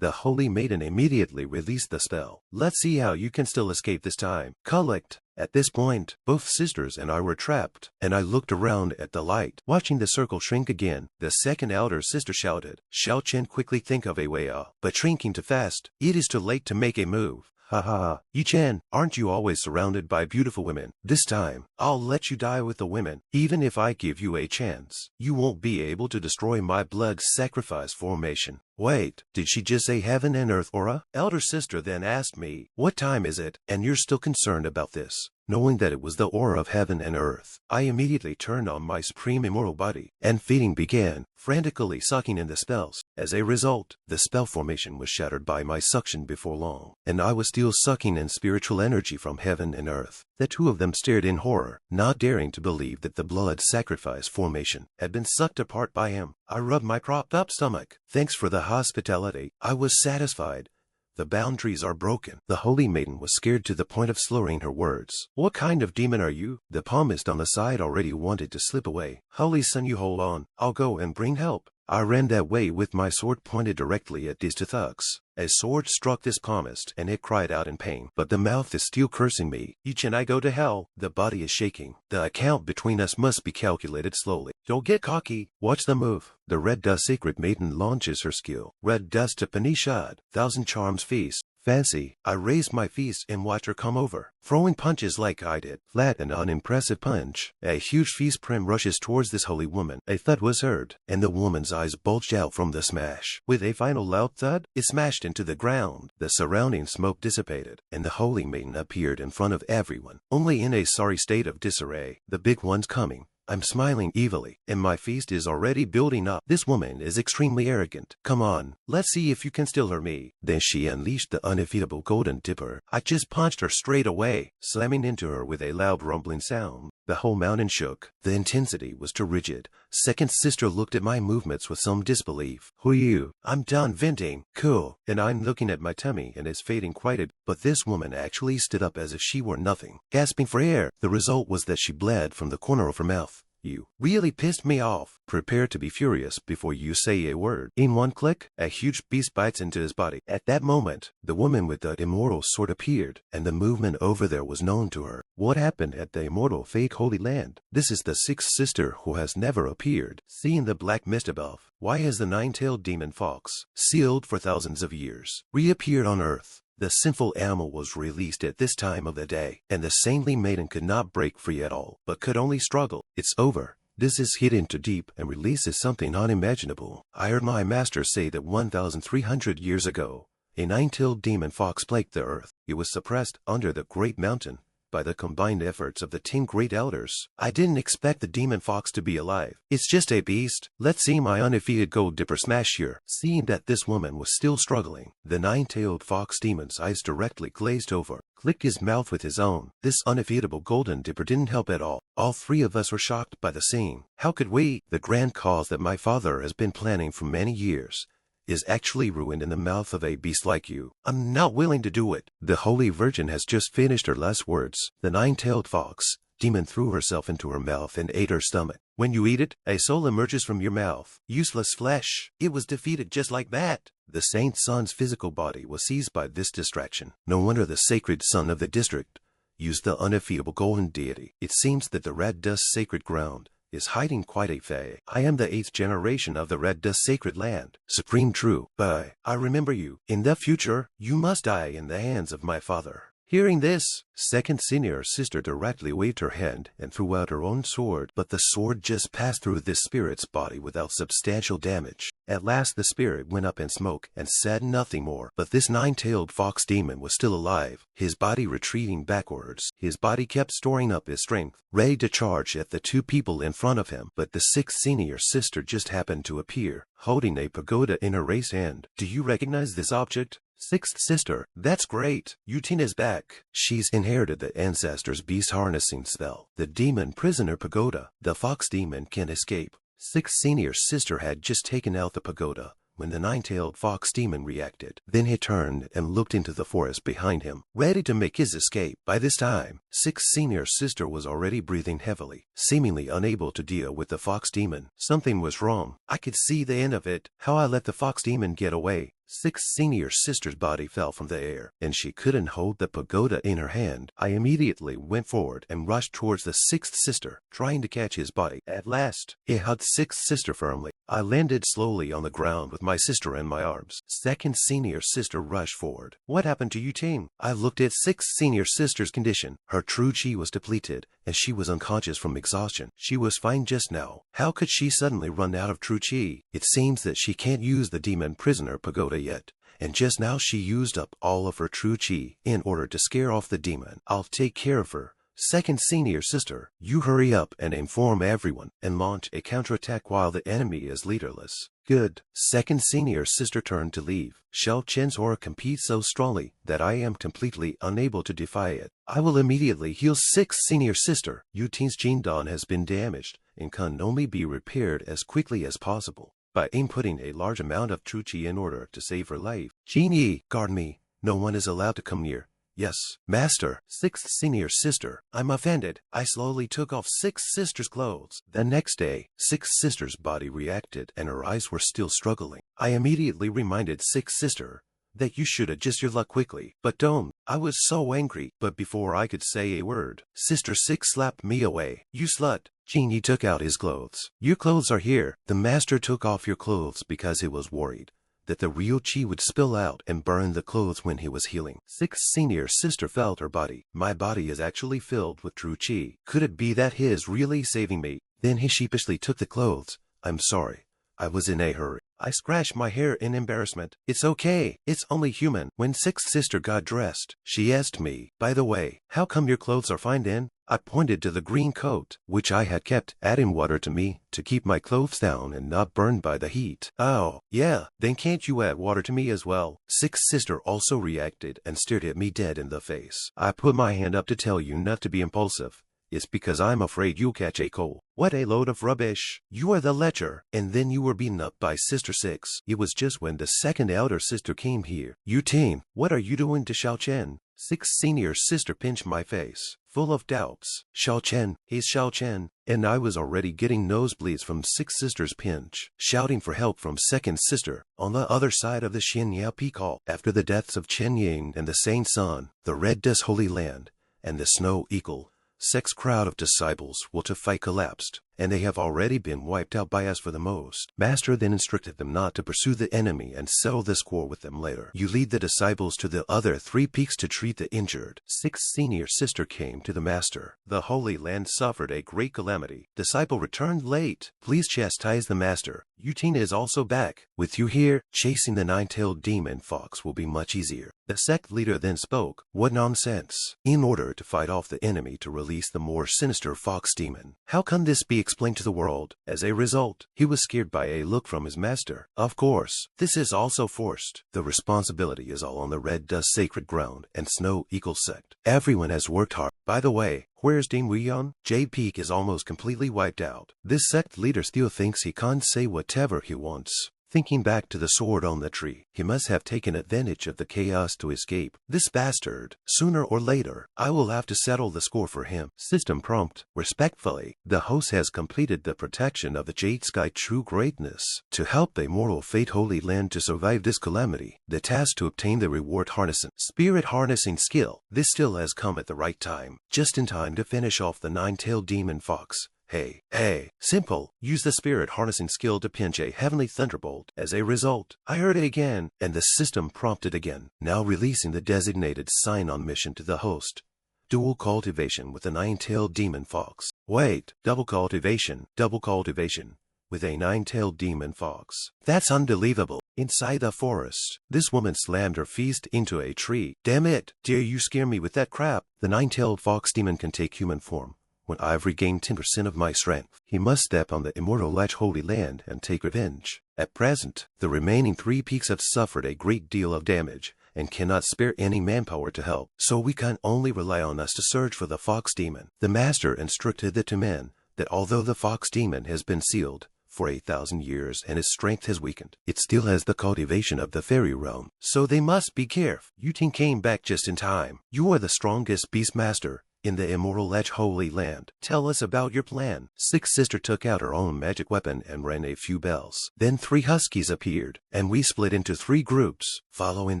The holy maiden immediately released the spell. Let's see how you can still escape this time. Collect. At this point, both sisters and I were trapped, and I looked around at the light. Watching the circle shrink again, the second elder sister shouted, "Shall Chen quickly think of a way out?" But shrinking too fast, it is too late to make a move. Ha ha ha. Chen, aren't you always surrounded by beautiful women? This time, I'll let you die with the women. Even if I give you a chance, you won't be able to destroy my blood sacrifice formation. Wait, did she just say heaven and earth aura? Elder sister then asked me, what time is it? And you're still concerned about this? Knowing that it was the aura of heaven and earth, I immediately turned on my supreme immortal body, and feeding began, frantically sucking in the spells. As a result, the spell formation was shattered by my suction before long, and I was still sucking in spiritual energy from heaven and earth. The two of them stared in horror, not daring to believe that the blood sacrifice formation had been sucked apart by him. I rubbed my propped up stomach. Thanks for the hospitality. I was satisfied. The boundaries are broken. The holy maiden was scared to the point of slurring her words. What kind of demon are you? The palmist on the side already wanted to slip away. Holy son, you hold on. I'll go and bring help. I ran that way with my sword pointed directly at these two thugs. A sword struck this palmist, and it cried out in pain. But the mouth is still cursing me. Each and I go to hell. The body is shaking. The account between us must be calculated slowly. Don't get cocky. Watch the move. The Red Dust Sacred Maiden launches her skill. Red Dust to Panishad. Thousand Charms Feast. Fancy. I raised my feast and watched her come over, throwing punches like I did. Flat and unimpressive punch. A huge feast prim rushes towards this holy woman. A thud was heard, and the woman's eyes bulged out from the smash. With a final loud thud, it smashed into the ground. The surrounding smoke dissipated, and the holy maiden appeared in front of everyone, only in a sorry state of disarray. The big one's coming. I'm smiling evilly, and my feast is already building up. This woman is extremely arrogant. Come on, let's see if you can still hurt me. Then she unleashed the undefeatable golden dipper. I just punched her straight away, slamming into her with a loud rumbling sound. The whole mountain shook. The intensity was too rigid. Second sister looked at my movements with some disbelief. Who are you? I'm done venting. Cool. And I'm looking at my tummy and it's fading quite a bit. But this woman actually stood up as if she were nothing, gasping for air. The result was that she bled from the corner of her mouth. You really pissed me off. Prepare to be furious before you say a word. In one click, a huge beast bites into his body. At that moment, the woman with the immortal sword appeared, and the movement over there was known to her. What happened at the Immortal Fake Holy Land? This is the sixth sister who has never appeared. Seeing the black mist above, why has the nine-tailed demon fox, sealed for thousands of years, reappeared on Earth? The sinful animal was released at this time of the day, and the saintly maiden could not break free at all, but could only struggle. It's over. This is hidden too deep and releases something unimaginable. I heard my master say that 1,300 years ago, a nine-tailed demon fox plagued the earth. It was suppressed under the great mountain by the combined efforts of the 10 great elders. I didn't expect the demon fox to be alive. It's just a beast. Let's see my undefeated gold dipper smash here. Seeing that this woman was still struggling, the nine-tailed fox demon's eyes directly glazed over, clicked his mouth with his own. This undefeatable golden dipper didn't help at all. All three of us were shocked by the scene. How could we? The grand cause that my father has been planning for many years is actually ruined in the mouth of a beast like you. I'm not willing to do it. The Holy Virgin has just finished her last words. The nine-tailed fox demon threw herself into her mouth and ate her stomach. When you eat it, a soul emerges from your mouth. Useless flesh. It was defeated just like that. The saint's son's physical body was seized by this distraction. No wonder the sacred son of the district used the undefeatable golden deity. It seems that the Red Dust Sacred Ground is hiding quite a fae. I am the 8th generation of the Red Dust Sacred Land. Supreme True. But I remember you. In the future, you must die in the hands of my father. Hearing this, second senior sister directly waved her hand and threw out her own sword, but the sword just passed through this spirit's body without substantial damage. At last the spirit went up in smoke and said nothing more, but this nine-tailed fox demon was still alive, his body retreating backwards. His body kept storing up his strength, ready to charge at the two people in front of him, but the sixth senior sister just happened to appear, holding a pagoda in her raised hand. Do you recognize this object? Sixth sister, that's great. Yutin is back. She's inherited the ancestors' beast harnessing spell. The demon prisoner pagoda. The fox demon can escape. Sixth senior sister had just taken out the pagoda when the nine-tailed fox demon reacted. Then he turned and looked into the forest behind him, ready to make his escape. By this time, sixth senior sister was already breathing heavily, seemingly unable to deal with the fox demon. Something was wrong. I could see the end of it. How I let the fox demon get away. Sixth senior sister's body fell from the air, and she couldn't hold the pagoda in her hand. I immediately went forward and rushed towards the sixth sister, trying to catch his body. At last, he hugged sixth sister firmly. I landed slowly on the ground with my sister in my arms. Second senior sister rushed forward. What happened to you, Chen? I looked at sixth senior sister's condition. Her true chi was depleted, and she was unconscious from exhaustion. She was fine just now. How could she suddenly run out of true chi? It seems that she can't use the demon prisoner pagoda yet. And just now she used up all of her true chi in order to scare off the demon. I'll take care of her. Second senior sister, you hurry up and inform everyone and launch a counterattack while the enemy is leaderless. Good. Second senior sister turned to leave. Xiao Chen's aura competes so strongly that I am completely unable to defy it. I will immediately heal sixth senior sister. Yu Tin's Jingdan has been damaged and can only be repaired as quickly as possible by inputting a large amount of true chi in order to save her life. Jin Yi, guard me. No one is allowed to come near. Yes, master. Sixth senior sister, I'm offended. I slowly took off sixth sister's clothes. The next day, sixth sister's body reacted and her eyes were still struggling. I immediately reminded sixth sister that you should adjust your luck quickly. But don't. I was so angry. But before I could say a word, Sister Six slapped me away. You slut. Genie took out his clothes. Your clothes are here. The master took off your clothes because he was worried that the real chi would spill out and burn the clothes when he was healing. Sixth senior sister felt her body. My body is actually filled with true chi. Could it be that he is really saving me? Then he sheepishly took the clothes. I'm sorry. I was in a hurry. I scratched my hair in embarrassment. It's okay. It's only human. When sixth sister got dressed, she asked me, by the way, how come your clothes are fine then? I pointed to the green coat, which I had kept, adding water to me to keep my clothes down and not burned by the heat. Oh, yeah, then can't you add water to me as well? Sixth sister also reacted and stared at me dead in the face. I put my hand up to tell you not to be impulsive. It's because I'm afraid you'll catch a cold. What a load of rubbish. You are the lecher. And then you were beaten up by Sister Six. It was just when the second elder sister came here. You teen, what are you doing to Xiao Chen? Sixth senior sister pinched my face, full of doubts. Xiao Chen, he's Xiao Chen. And I was already getting nosebleeds from sixth sister's pinch, shouting for help from second sister on the other side of the Xianyao Peak Hall. After the deaths of Chen Ying and the Saint Sun, the Red Dust Holy Land, and the Snow Eagle, Sect's crowd of disciples will to fight collapsed, and they have already been wiped out by us for the most. Master then instructed them not to pursue the enemy and settle the score with them later. You lead the disciples to the other 3 peaks to treat the injured. Sixth senior sister came to the master. The Holy Land suffered a great calamity. Disciple returned late. Please chastise the master. Yutina is also back. With you here, chasing the 9-tailed demon fox will be much easier. The sect leader then spoke. What nonsense. In order to fight off the enemy to release the more sinister fox demon. How can this be explained to the world? As a result, he was scared by a look from his master. Of course, this is also forced. The responsibility is all on the Red Dust Sacred Ground and Snow Eagle sect. Everyone has worked hard. By the way, where's Ding Wuyan? Jade Peak is almost completely wiped out. This sect leader still thinks he can't say whatever he wants. Thinking back to the sword on the tree, he must have taken advantage of the chaos to escape. This bastard. Sooner or later, I will have to settle the score for him. System prompt. Respectfully, the host has completed the protection of the Jade Sky True Greatness. To help the Immortal Fate Holy Land to survive this calamity, the task to obtain the reward harnessing, spirit harnessing skill. This still has come at the right time, just in time to finish off the 9-tailed demon fox. Hey, simple. Use the spirit harnessing skill to pinch a heavenly thunderbolt. As a result, I heard it again, and the system prompted again, now releasing the designated sign-on mission to the host. Dual cultivation with a 9-tailed demon fox. Wait, double cultivation with a 9-tailed demon fox. That's unbelievable. Inside the forest, this woman slammed her fist into a tree. Damn it, dare you scare me with that crap? The 9-tailed fox demon can take human form. When I've regained 10% of my strength, he must step on the Immortal Chance Holy Land and take revenge. At present, the remaining 3 peaks have suffered a great deal of damage and cannot spare any manpower to help, so we can only rely on us to search for the fox demon. The master instructed the 2 men that although the fox demon has been sealed for 8,000 years and its strength has weakened, it still has the cultivation of the fairy realm, so they must be careful. Yuting came back just in time. You are the strongest beast master in the Immortal Holy Land. Tell us about your plan. Sixth sister took out her own magic weapon and rang a few bells. Then 3 huskies appeared, and we split into 3 groups, following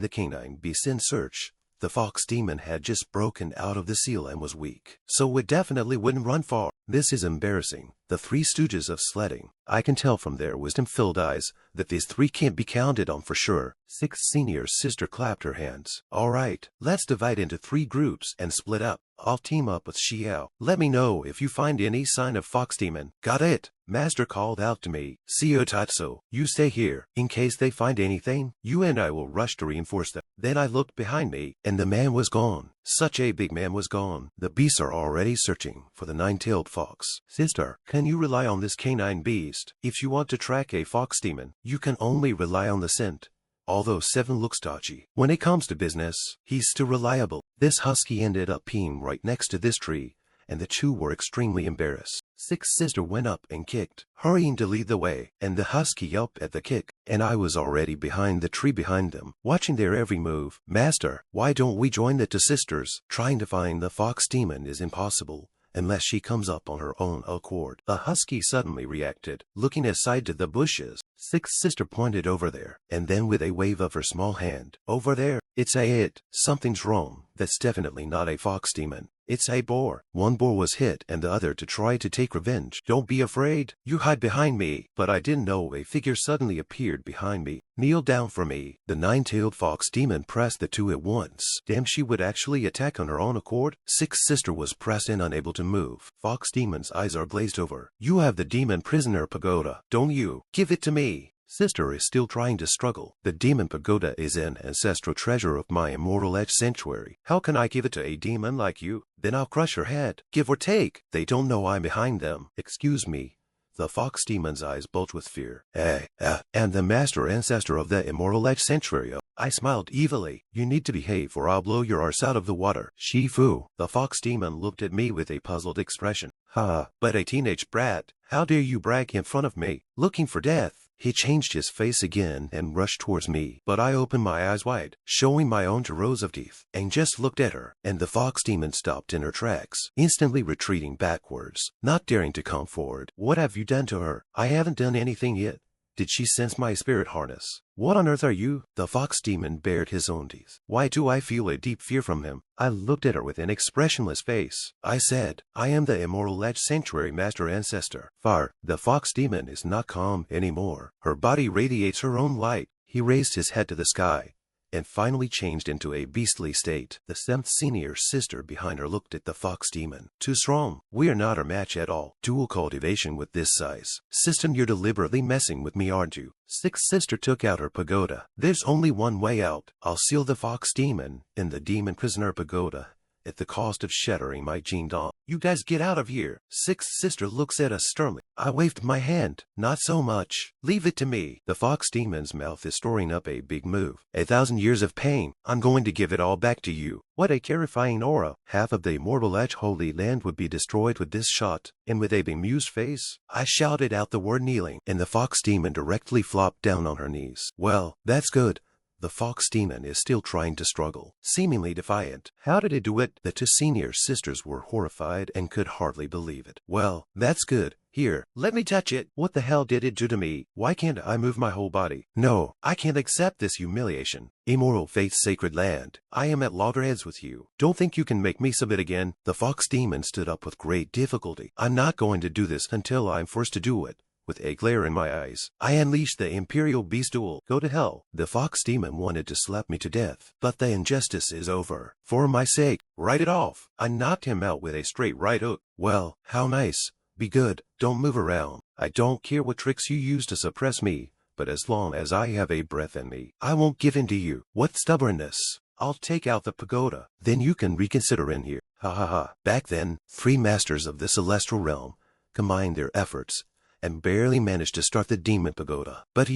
the canine beasts in search. The fox demon had just broken out of the seal and was weak, so it definitely wouldn't run far. This is embarrassing. The 3 stooges of sledding. I can tell from their wisdom-filled eyes that these 3 can't be counted on for sure. Sixth senior sister clapped her hands. All right, let's divide into 3 groups and split up. I'll team up with Xiao. Let me know if you find any sign of fox demon. Got it? Master called out to me. Sio Tatsu, you stay here. In case they find anything, you and I will rush to reinforce them. Then I looked behind me, and the man was gone. Such a big man was gone. The beasts are already searching for the 9-tailed fox. Sister, can you rely on this canine beast? If you want to track a fox demon, you can only rely on the scent. Although 7 looks dodgy, when it comes to business, he's still reliable. This husky ended up peeing right next to this tree, and the 2 were extremely embarrassed. Sixth sister went up and kicked, hurrying to lead the way, and the husky yelped at the kick, and I was already behind the tree behind them, watching their every move. Master, why don't we join the 2 sisters? Trying to find the fox demon is impossible unless she comes up on her own accord. The husky suddenly reacted, looking aside to the bushes. Sixth sister pointed over there, and then with a wave of her small hand, over there, it's a it. Something's wrong. That's definitely not a fox demon. It's a boar. 1 boar was hit and the other to try to take revenge. Don't be afraid. You hide behind me. But I didn't know a figure suddenly appeared behind me. Kneel down for me. The 9-tailed fox demon pressed the 2 at once. Damn, she would actually attack on her own accord. Sixth sister was pressed and unable to move. Fox demon's eyes are glazed over. You have the demon prisoner pagoda, don't you? Give it to me. Sister is still trying to struggle. The demon pagoda is an ancestral treasure of my Immortal Edge sanctuary. How can I give it to a demon like you? Then I'll crush her head. Give or take. They don't know I'm behind them. Excuse me. The fox demon's eyes bulged with fear. And the master ancestor of the Immortal Edge sanctuary. I smiled evilly. You need to behave or I'll blow your arse out of the water. Shifu. The fox demon looked at me with a puzzled expression. But a teenage brat. How dare you brag in front of me? Looking for death. He changed his face again and rushed towards me, but I opened my eyes wide, showing my own 2 rows of teeth, and just looked at her, and the fox demon stopped in her tracks, instantly retreating backwards, not daring to come forward. What have you done to her? I haven't done anything yet. Did she sense my spirit harness? What on earth are you? The fox demon bared his own teeth. Why do I feel a deep fear from him? I looked at her with an expressionless face. I said, I am the Immortal Edge Sanctuary Master Ancestor. Far, the fox demon is not calm anymore. Her body radiates her own light. He raised his head to the sky, and finally changed into a beastly state. The 7th senior sister behind her looked at the fox demon. Too strong. We are not a match at all. Dual cultivation with this size. Sister, you're deliberately messing with me, aren't you? Sixth sister took out her pagoda. There's only one way out. I'll seal the fox demon in the demon prisoner pagoda at the cost of shattering my gene dawn. You guys get out of here. Sixth sister looks at us sternly. I waved my hand. Not so much. Leave it to me. The fox demon's mouth is storing up a big move. 1,000 years of pain. I'm going to give it all back to you. What a terrifying aura. Half of the Immortal Edge Holy Land would be destroyed with this shot. And with a bemused face, I shouted out the word kneeling, and the fox demon directly flopped down on her knees. Well, that's good. The fox demon is still trying to struggle, seemingly defiant. How did it do it? The 2 senior sisters were horrified and could hardly believe it. Well, that's good. Here, let me touch it. What the hell did it do to me? Why can't I move my whole body? No, I can't accept this humiliation. Immortal Faith's sacred land, I am at loggerheads with you. Don't think you can make me submit again. The fox demon stood up with great difficulty. I'm not going to do this until I'm forced to do it. With a glare in my eyes, I unleashed the Imperial Beast Duel. Go to hell. The fox demon wanted to slap me to death, but the injustice is over. For my sake, write it off. I knocked him out with a straight right hook. Well, how nice. Be good. Don't move around. I don't care what tricks you use to suppress me, but as long as I have a breath in me, I won't give in to you. What stubbornness. I'll take out the pagoda. Then you can reconsider in here. Ha ha ha. Back then, 3 masters of the celestial realm combined their efforts and barely managed to start the demon pagoda. But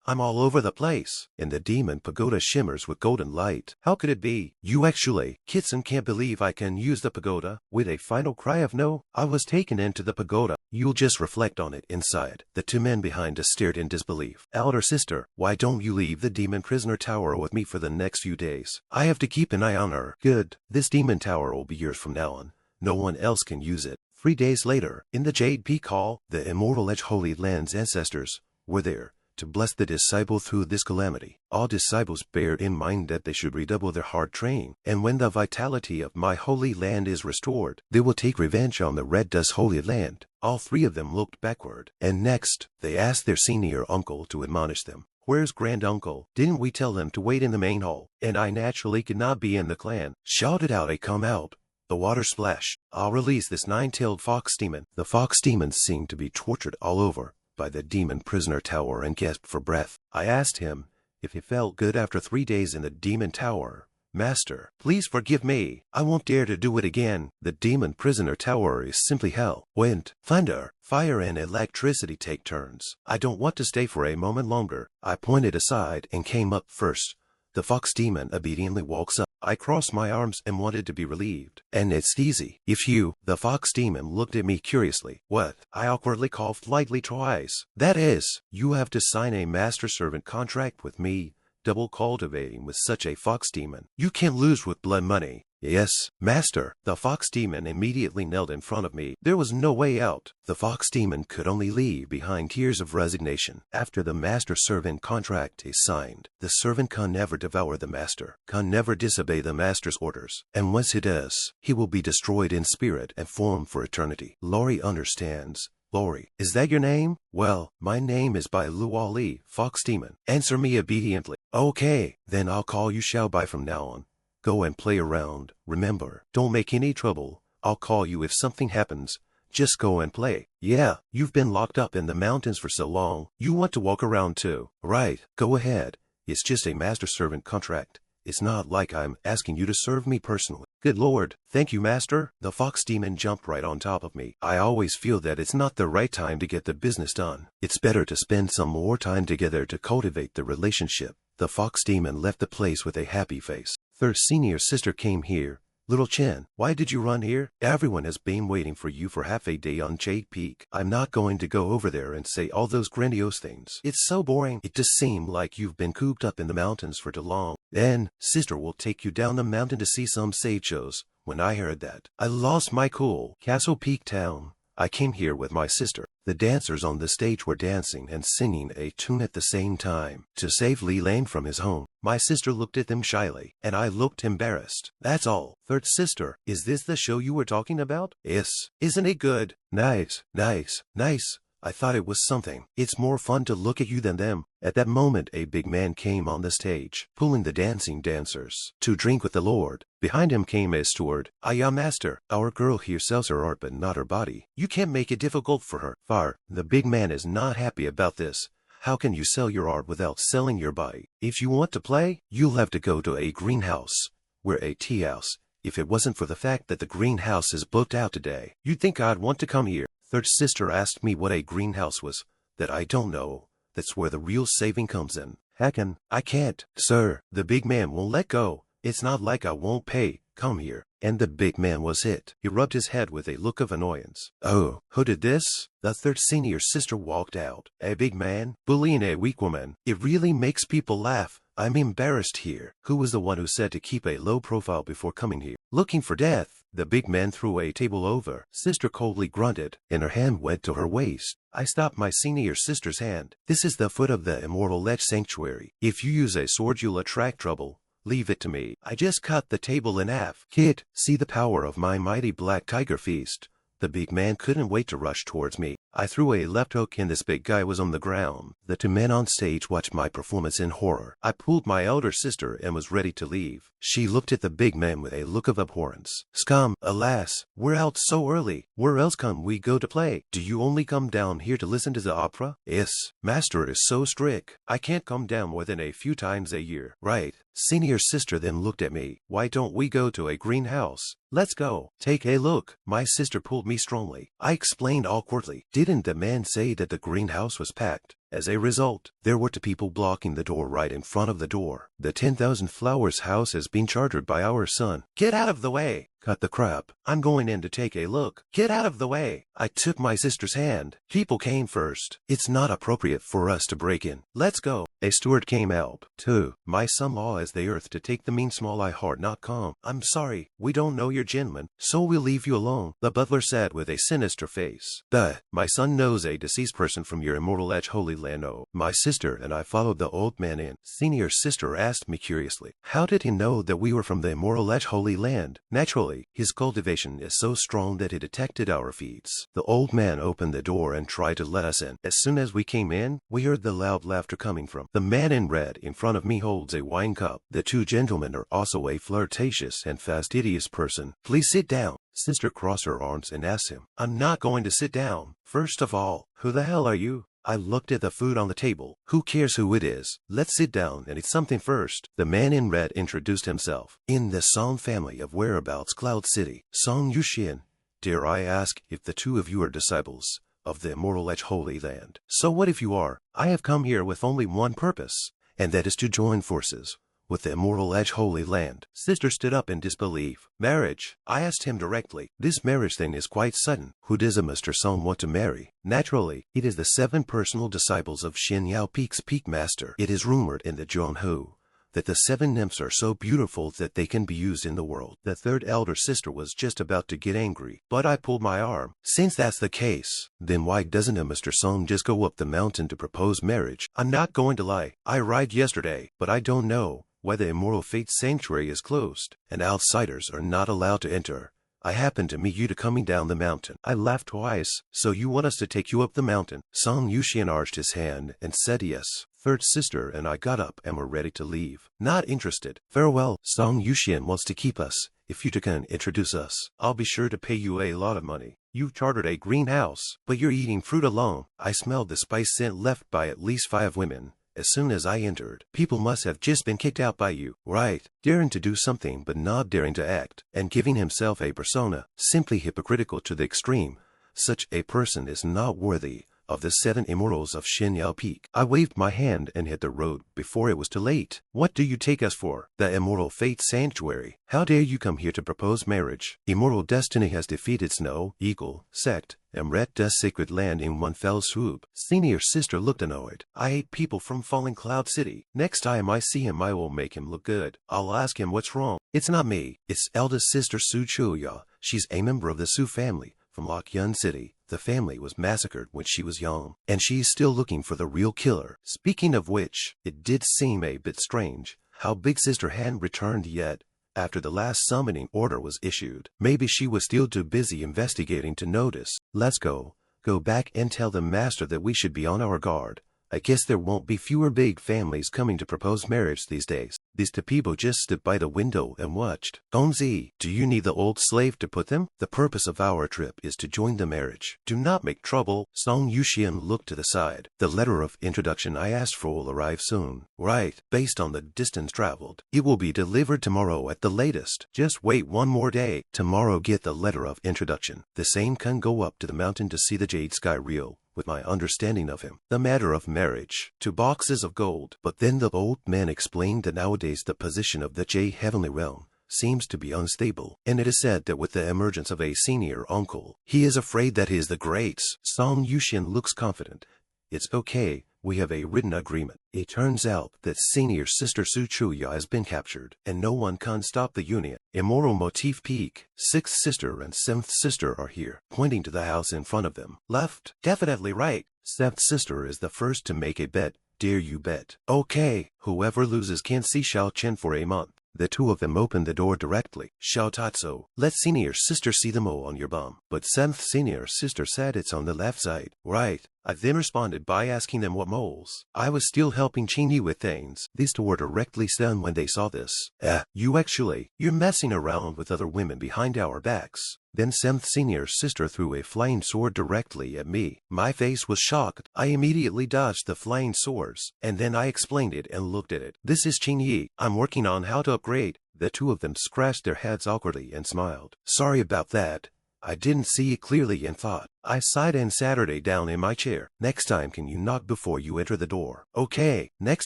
I'm all over the place, and the demon pagoda shimmers with golden light. How could it be? You actually, Kitson can't believe I can use the pagoda. With a final cry of no, I was taken into the pagoda. You'll just reflect on it inside. The 2 men behind us stared in disbelief. Elder sister, why don't you leave the demon prisoner tower with me for the next few days? I have to keep an eye on her. Good. This demon tower will be yours from now on. No one else can use it. 3 days later, in the Jade Peak Hall, the Immortal Holy Land's ancestors were there to bless the disciple through this calamity. All disciples bear in mind that they should redouble their hard training, and when the vitality of my holy land is restored, they will take revenge on the Red Dust Holy Land. All three of them looked backward, and next, they asked their senior uncle to admonish them. Where's grand uncle? Didn't we tell them to wait in the main hall? And I naturally could not be in the clan. Shouted out, I come out. The water splash. I'll release this 9-tailed fox demon. The fox demons seemed to be tortured all over by the demon prisoner tower and gasped for breath. I asked him if he felt good after 3 days in the demon tower. Master, please forgive me. I won't dare to do it again. The demon prisoner tower is simply hell. Wind, thunder, fire and electricity take turns. I don't want to stay for a moment longer. I pointed aside and came up first. The fox demon obediently walks up. I crossed my arms and wanted to be relieved. And it's easy. If you, the fox demon, looked at me curiously. What? I awkwardly coughed lightly twice. That is, you have to sign a master-servant contract with me. Double cultivating with such a fox demon. You can't lose with blood money. Yes, master. The fox demon immediately knelt in front of me. There was no way out. The fox demon could only leave behind tears of resignation. After the master-servant contract is signed, the servant can never devour the master, can never disobey the master's orders. And once he does, he will be destroyed in spirit and form for eternity. Laurie understands. Laurie, is that your name? Well, my name is Bai Luali, Fox Demon. Answer me obediently. Okay, then I'll call you Xiao Bai from now on. Go and play around. Remember, don't make any trouble. I'll call you if something happens. Just go and play. Yeah, you've been locked up in the mountains for so long. You want to walk around too. Right, go ahead. It's just a master-servant contract. It's not like I'm asking you to serve me personally. Good Lord, thank you, Master. The fox demon jumped right on top of me. I always feel that it's not the right time to get the business done. It's better to spend some more time together to cultivate the relationship. The fox demon left the place with a happy face. Third senior sister came here. Little Chen, why did you run here? Everyone has been waiting for you for half a day on Jade Peak. I'm not going to go over there and say all those grandiose things. It's so boring. It just seemed like you've been cooped up in the mountains for too long. Then, sister will take you down the mountain to see some stage shows. When I heard that, I lost my cool. Castle Peak Town. I came here with my sister. The dancers on the stage were dancing and singing a tune at the same time. To save Li Lane from his home, my sister looked at them shyly, and I looked embarrassed. That's all. Third sister, is this the show you were talking about? Yes. Isn't it good? Nice, nice, nice. I thought it was something. It's more fun to look at you than them. At that moment, a big man came on the stage, pulling the dancing dancers to drink with the Lord. Behind him came a steward. Master, our girl here sells her art but not her body. You can't make it difficult for her. Far, the big man is not happy about this. How can you sell your art without selling your body? If you want to play, you'll have to go to a greenhouse. We're a tea house. If it wasn't for the fact that the greenhouse is booked out today, you'd think I'd want to come here. Third sister asked me what a greenhouse was. That I don't know. That's where the real saving comes in. Heckin', I can't. Sir, the big man won't let go. It's not like I won't pay. Come here. And the big man was it. He rubbed his head with a look of annoyance. Oh, who did this? The third senior sister walked out. A big man bullying a weak woman. It really makes people laugh. I'm embarrassed here. Who was the one who said to keep a low profile before coming here? Looking for death. The big man threw a table over. Sister coldly grunted, and her hand went to her waist. I stopped my senior sister's hand. This is the foot of the Immortal Ledge Sanctuary. If you use a sword, you'll attract trouble. Leave it to me. I just cut the table in half. Kid, see the power of my mighty black tiger feast. The big man couldn't wait to rush towards me. I threw a left hook and this big guy was on the ground. The two men on stage watched my performance in horror. I pulled my elder sister and was ready to leave. She looked at the big man with a look of abhorrence. Scum, alas, we're out so early. Where else can we go to play? Do you only come down here to listen to the opera? Yes, master is so strict. I can't come down more than a few times a year. Right. Senior sister then looked at me. Why don't we go to a greenhouse? Let's go. Take a look. My sister pulled me strongly. I explained awkwardly. Didn't the man say that the greenhouse was packed? As a result, there were two people blocking the door right in front of the door. The 10,000 flowers house has been chartered by our son. Get out of the way. Cut the crap. I'm going in to take a look. Get out of the way. I took my sister's hand. People came first. It's not appropriate for us to break in. Let's go. A steward came out. 2. My son-law is the earth to take the mean small I heart not calm. I'm sorry. We don't know your gentleman, so we'll leave you alone. The butler said with a sinister face. My son knows a deceased person from your Immortal Chance Holy Land. Oh, my sister and I followed the old man in. Senior sister asked me curiously, how did he know that we were from the Immortal Chance Holy Land? Naturally, his cultivation is so strong that he detected our feats. The old man opened the door and tried to let us in. As soon as we came in, we heard the loud laughter coming from. The man in red in front of me holds a wine cup. The 2 gentlemen are also a flirtatious and fastidious person. Please sit down. Sister crossed her arms and asked him, I'm not going to sit down. First of all, who the hell are you? I looked at the food on the table. Who cares who it is? Let's sit down and eat something first. The man in red introduced himself. In the Song family of whereabouts Cloud City. Song Yuxian. Dare I ask if the 2 of you are disciples of the Immortal Chance Holy Land? So what if you are? I have come here with only one purpose, and that is to join forces with the Immortal Chance Holy Land. Sister stood up in disbelief. Marriage? I asked him directly. This marriage thing is quite sudden. Who does a Mr. Song want to marry? Naturally, it is the 7 personal disciples of Shin Yao Peak's Peak Master. It is rumored in the Zhonghu that the 7 nymphs are so beautiful that they can be used in the world. The 3rd elder sister was just about to get angry, but I pulled my arm. Since that's the case, then why doesn't a Mr. Song just go up the mountain to propose marriage? I'm not going to lie. I arrived yesterday, but I don't know why the Immortal Fate Sanctuary is closed, and outsiders are not allowed to enter. I happened to meet you coming down the mountain. I laughed twice. So you want us to take you up the mountain? Song Yuxian arched his hand and said yes. 3rd sister and I got up and were ready to leave. Not interested. Farewell. Song Yuxian wants to keep us. If you can introduce us, I'll be sure to pay you a lot of money. You've chartered a greenhouse, but you're eating fruit alone. I smelled the spice scent left by at least 5 women. As soon as I entered, people must have just been kicked out by you. Right. Daring to do something but not daring to act, and giving himself a persona, simply hypocritical to the extreme. Such a person is not worthy of the 7 immortals of Shin Yao Peak. I waved my hand and hit the road before it was too late. What do you take us for? The Immortal Fate Sanctuary. How dare you come here to propose marriage? Immortal Destiny has defeated Snow, Eagle, Sect, and Red Dust Sacred Land in one fell swoop. Senior sister looked annoyed. I hate people from Falling Cloud City. Next time I see him I will make him look good. I'll ask him what's wrong. It's not me. It's eldest sister Su Chuya. She's a member of the Su family from Lokyun City. The family was massacred when she was young, and she's still looking for the real killer. Speaking of which, it did seem a bit strange how Big Sister hadn't returned yet after the last summoning order was issued. Maybe she was still too busy investigating to notice. Let's go back and tell the master that we should be on our guard. I guess there won't be fewer big families coming to propose marriage these days. These 2 people just stood by the window and watched. Gongzi, do you need the old slave to put them? The purpose of our trip is to join the marriage. Do not make trouble. Song Yuxian looked to the side. The letter of introduction I asked for will arrive soon. Right, based on the distance traveled. It will be delivered tomorrow at the latest. Just wait one more day. Tomorrow get the letter of introduction. The same can go up to the mountain to see the Jade Sky Reel. With my understanding of him, the matter of marriage, 2 boxes of gold. But then the old man explained that nowadays the position of the J Heavenly Realm seems to be unstable, and it is said that with the emergence of a senior uncle, he is afraid that he is the greats. Song Yuxian looks confident. It's okay. We have a written agreement. It turns out that senior sister Su Chuya has been captured, and no one can stop the union. Immortal Motif Peak, 6th sister and 7th sister are here, pointing to the house in front of them. Left? Definitely right. 7th sister is the first to make a bet. Dare you bet? Okay, whoever loses can't see Xiao Chen for a month. The 2 of them opened the door directly. Xiao Tatsu, let senior sister see the mole on your bum. But 7th senior sister said it's on the left side. Right. I then responded by asking them what moles. I was still helping Chingy with things. These 2 were directly stunned when they saw this. You're messing around with other women behind our backs. Then 7th senior sister threw a flying sword directly at me. My face was shocked. I immediately dodged the flying swords, and then I explained it and looked at it. This is Chingy. I'm working on how to upgrade. The 2 of them scratched their heads awkwardly and smiled. Sorry about that. I didn't see it clearly and thought. I sighed and sat down in my chair. Next time can you knock before you enter the door? Okay, next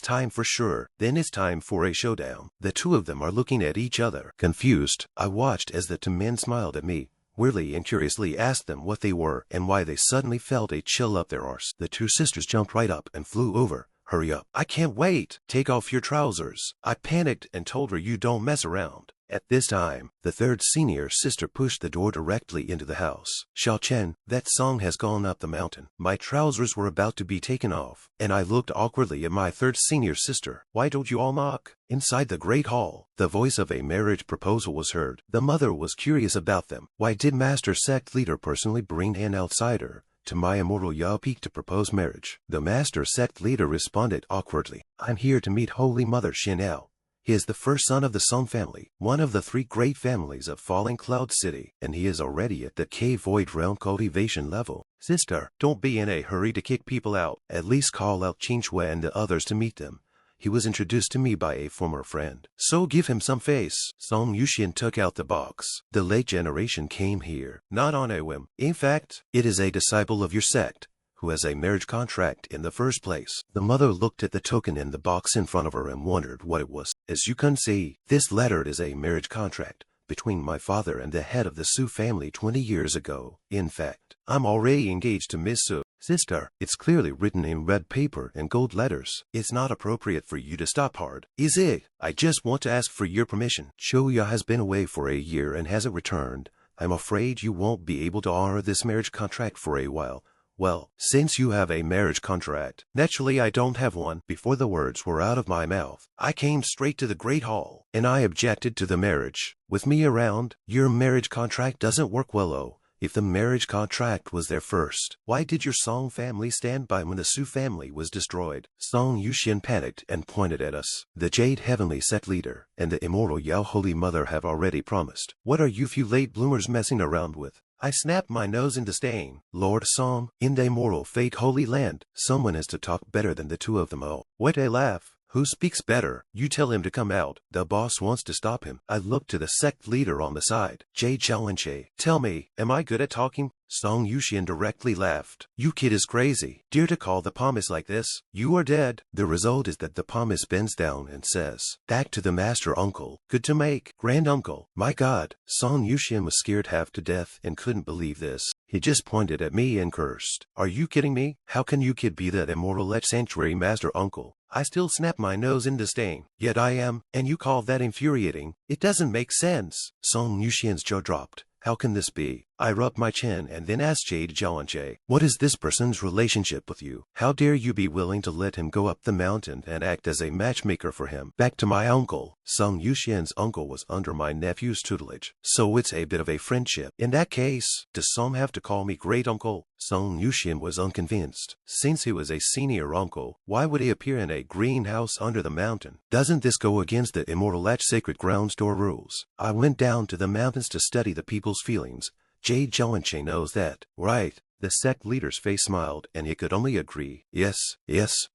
time for sure. Then it's time for a showdown. The two of them are looking at each other. Confused, I watched as the two men smiled at me. Weirdly and curiously asked them what they were and why they suddenly felt a chill up their arse. The two sisters jumped right up and flew over. Hurry up. I can't wait. Take off your trousers. I panicked and told her you don't mess around. At this time, the third senior sister pushed the door directly into the house. Chen, that song has gone up the mountain. My trousers were about to be taken off, and I looked awkwardly at my third senior sister. Why don't you all knock? Inside the great hall, the voice of a marriage proposal was heard. The mother was curious about them. Why did Master Sect Leader personally bring an outsider to my immortal Yao Peak to propose marriage? The Master Sect Leader responded awkwardly. I'm here to meet Holy Mother Xianao. He is the first son of the Song family, one of the 3 great families of Falling Cloud City, and he is already at the Cave Void Realm cultivation level. Sister, don't be in a hurry to kick people out. At least call out Qingxue and the others to meet them. He was introduced to me by a former friend. So give him some face. Song Yuxian took out the box. The late generation came here, not on a whim. In fact, it is a disciple of your sect who has a marriage contract in the first place. The mother looked at the token in the box in front of her and wondered what it was. As you can see, this letter is a marriage contract between my father and the head of the Su family 20 years ago. In fact, I'm already engaged to Miss Su. Sister, it's clearly written in red paper and gold letters. It's not appropriate for you to stop hard, is it? I just want to ask for your permission. Shoya has been away for a year and hasn't returned. I'm afraid you won't be able to honor this marriage contract for a while. Well, since you have a marriage contract, naturally I don't have one. Before the words were out of my mouth, I came straight to the Great Hall, and I objected to the marriage. With me around, your marriage contract doesn't work well. Oh, if the marriage contract was there first, why did your Song family stand by when the Su family was destroyed? Song Yuxian panicked and pointed at us. The Jade Heavenly Sect Leader and the Immortal Yao Holy Mother have already promised. What are you few late bloomers messing around with? I snapped my nose in disdain. Lord Song, in the Immortal Fate Holy Land, someone has to talk better than the two of them. Oh, what a laugh. Who speaks better? You tell him to come out. The boss wants to stop him. I looked to the sect leader on the side. Jay Challenge. Tell me, am I good at talking? Song Yuxian directly laughed. You kid is crazy. Dare to call the pomace like this? You are dead. The result is that the pomace bends down and says, back to the master uncle. Good to make. Grand uncle. My god. Song Yuxian was scared half to death and couldn't believe this. He just pointed at me and cursed. Are you kidding me? How can you kid be that immortal Lech Sanctuary master uncle? I still snap my nose in disdain. Yet I am, and you call that infuriating? It doesn't make sense. Song Yuxian's jaw dropped. How can this be? I rubbed my chin and then asked Jade Jialanche, what is this person's relationship with you? How dare you be willing to let him go up the mountain and act as a matchmaker for him? Back to my uncle. Song Yuxian's uncle was under my nephew's tutelage, so it's a bit of a friendship. In that case, does some have to call me great uncle? Song Yuxian was unconvinced. Since he was a senior uncle, why would he appear in a greenhouse under the mountain? Doesn't this go against the Immortal Latch Sacred Ground Store rules? I went down to the mountains to study the people's feelings. Jade Jialanche knows that, right? The sect leader's face smiled, and he could only agree. Yes,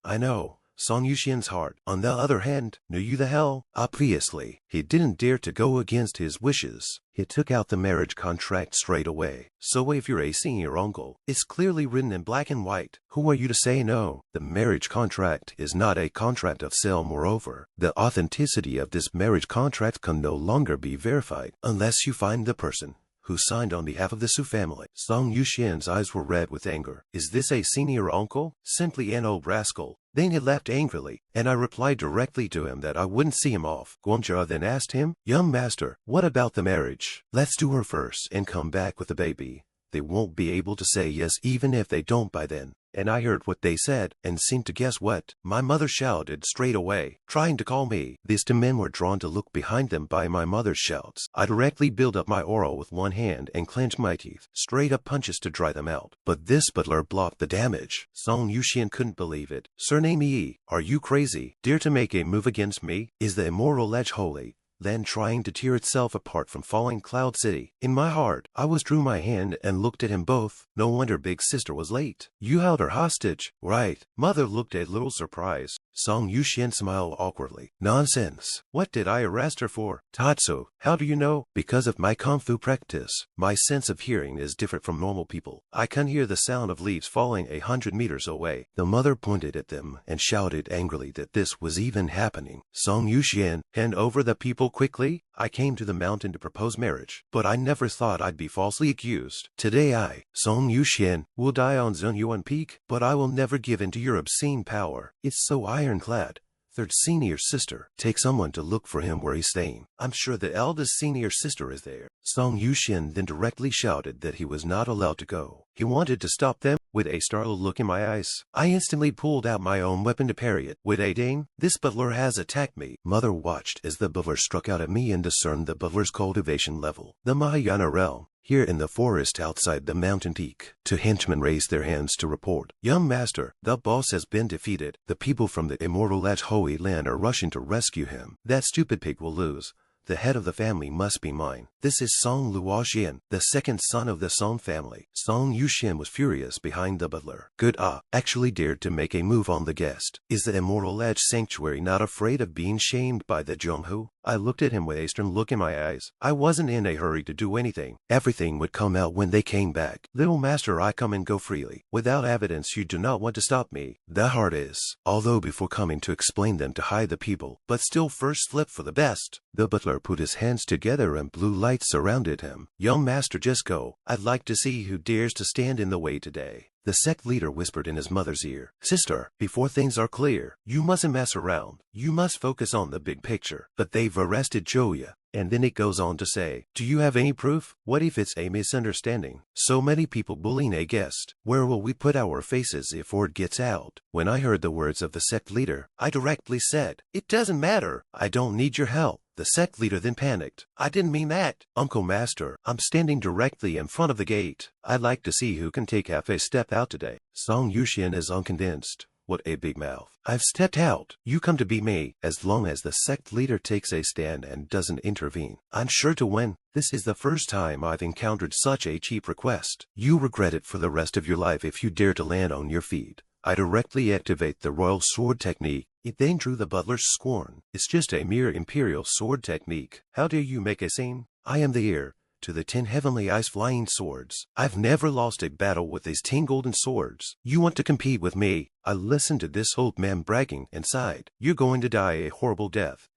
I know. Song Yuxian's heart, on the other hand, knew you the hell. Obviously, he didn't dare to go against his wishes. He took out the marriage contract straight away. So if you're a senior uncle, it's clearly written in black and white. Who are you to say no? The marriage contract is not a contract of sale. Moreover, the authenticity of this marriage contract can no longer be verified unless you find the person who signed on behalf of the Su family. Song Yuxian's eyes were red with anger. Is this a senior uncle? Simply an old rascal. Then he left angrily, and I replied directly to him that I wouldn't see him off. Guanjia then asked him, young master, what about the marriage? Let's do her first and come back with the baby. They won't be able to say yes even if they don't by then. And I heard what they said, and seemed to guess what. My mother shouted straight away, trying to call me. These two men were drawn to look behind them by my mother's shouts. I directly built up my aura with one hand and clenched my teeth, straight up punches to dry them out. But this butler blocked the damage. Song Yuxian couldn't believe it. Surname Yi, are you crazy? Dare to make a move against me? Is the Immortal Ledge holy? land trying to tear itself apart from falling Cloud City. In my heart, I withdrew my hand and looked at him both. No wonder big sister was late. You held her hostage, right? Mother looked a little surprised. Song Yuxian smiled awkwardly. Nonsense. What did I arrest her for? Tatsu, how do you know? Because of my kung fu practice. My sense of hearing is different from normal people. I can hear the sound of leaves falling 100 meters away. The mother pointed at them and shouted angrily that this was even happening. Song Yuxian, hand over the people quickly. I came to the mountain to propose marriage, but I never thought I'd be falsely accused. Today I, Song Yuxian, will die on Zunyuan Peak, but I will never give in to your obscene power. It's so ironclad. Third senior sister, take someone to look for him where he's staying. I'm sure the eldest senior sister is there. Song Yuxian then directly shouted that he was not allowed to go. He wanted to stop them. With a startled look in my eyes, I instantly pulled out my own weapon to parry it. With a ding, this butler has attacked me. Mother watched as the butler struck out at me and discerned the butler's cultivation level. The Mahayana realm. Here in the forest outside the mountain peak, two henchmen raised their hands to report. Young master, the boss has been defeated. The people from the Immortal Chance Holy Land are rushing to rescue him. That stupid pig will lose. The head of the family must be mine. This is Song Luoxian, the second son of the Song family. Song Yuxian was furious behind the butler. Good actually dared to make a move on the guest. Is the Immortal Edge Sanctuary not afraid of being shamed by the Zhonghu? I looked at him with a stern look in my eyes. I wasn't in a hurry to do anything. Everything would come out when they came back. Little master, I come and go freely. Without evidence, you do not want to stop me. The heart is. Although before coming to explain them to hide the people, but still first flip for the best. The butler put his hands together and blue lights surrounded him. Young master, just go. I'd like to see who dares to stand in the way today. The sect leader whispered in his mother's ear. Sister, before things are clear, you mustn't mess around. You must focus on the big picture. But they've arrested Joya. And then it goes on to say, do you have any proof? What if it's a misunderstanding? So many people bullying a guest. Where will we put our faces if word gets out? When I heard the words of the sect leader, I directly said, it doesn't matter. I don't need your help. The sect leader then panicked. I didn't mean that. Uncle Master, I'm standing directly in front of the gate. I'd like to see who can take half a step out today. Song Yuxian is unconvinced. What a big mouth. I've stepped out. You come to be me. As long as the sect leader takes a stand and doesn't intervene, I'm sure to win. This is the first time I've encountered such a cheap request. You regret it for the rest of your life if you dare to land on your feet. I directly activate the royal sword technique. It then drew the butler's scorn. It's just a mere imperial sword technique. How dare you make a scene? I am the heir to the 10 heavenly ice flying swords. I've never lost a battle with these 10 golden swords. You want to compete with me? I listened to this old man bragging and sighed. You're going to die a horrible death.